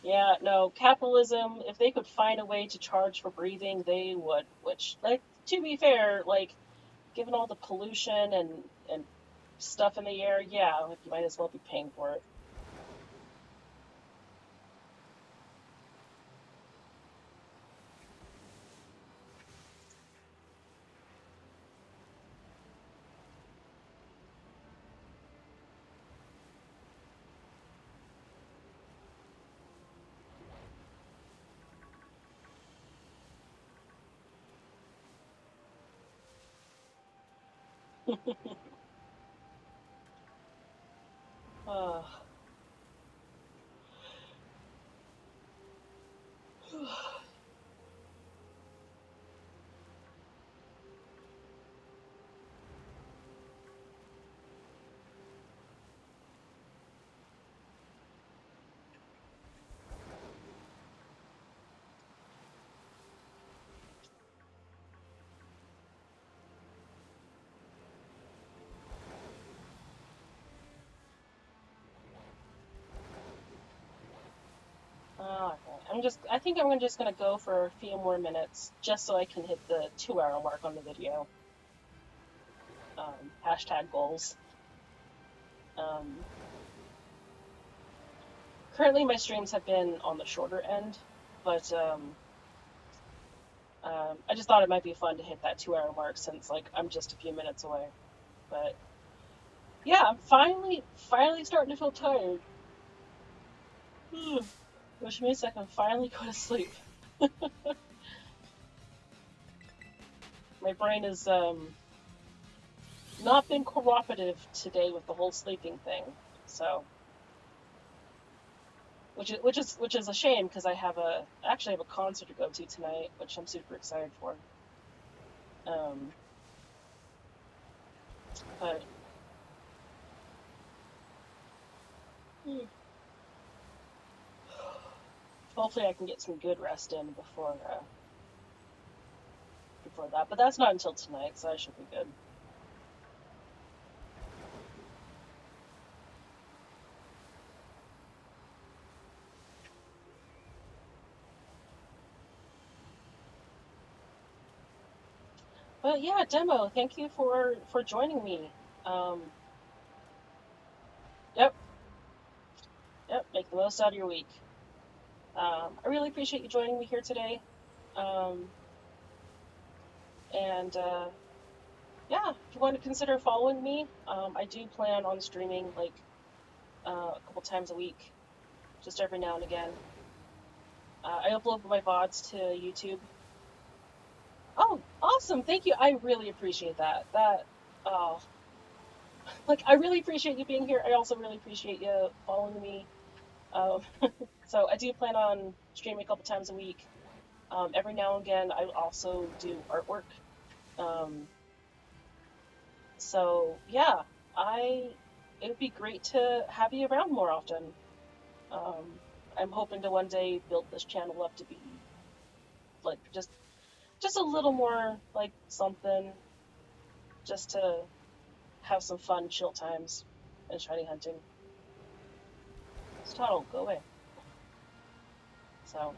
Yeah, no, capitalism, if they could find a way to charge for breathing, they would. Which, like, to be fair, like, given all the pollution and stuff in the air, yeah, like, you might as well be paying for it. Uh, Alright, I think I'm just gonna go for a few more minutes, just so I can hit the 2 hour mark on the video. Hashtag goals. Um, Currently my streams have been on the shorter end, but I just thought it might be fun to hit that 2 hour mark since like I'm just a few minutes away. But yeah, I'm finally starting to feel tired. Which means I can finally go to sleep. My brain is not been cooperative today with the whole sleeping thing. So which is a shame because I actually have a concert to go to tonight, which I'm super excited for. But hopefully I can get some good rest in before that. But that's not until tonight, so I should be good. But yeah, Demo, thank you for joining me. Yep, make the most out of your week. I really appreciate you joining me here today. And yeah, if you want to consider following me, I do plan on streaming like a couple times a week, just every now and again. I upload my VODs to YouTube. Oh, awesome! Thank you. I really appreciate that. Oh, like I really appreciate you being here. I also really appreciate you following me. Um, so I do plan on streaming a couple times a week. Every now and again, I also do artwork. Um, so yeah, it would be great to have you around more often. Um, I'm hoping to one day build this channel up to be like just a little more like something, just to have some fun, chill times and shiny hunting. Stop, go away. So,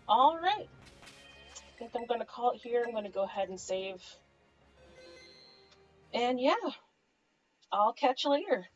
all right. I think I'm going to call it here. I'm going to go ahead and save. And yeah, I'll catch you later.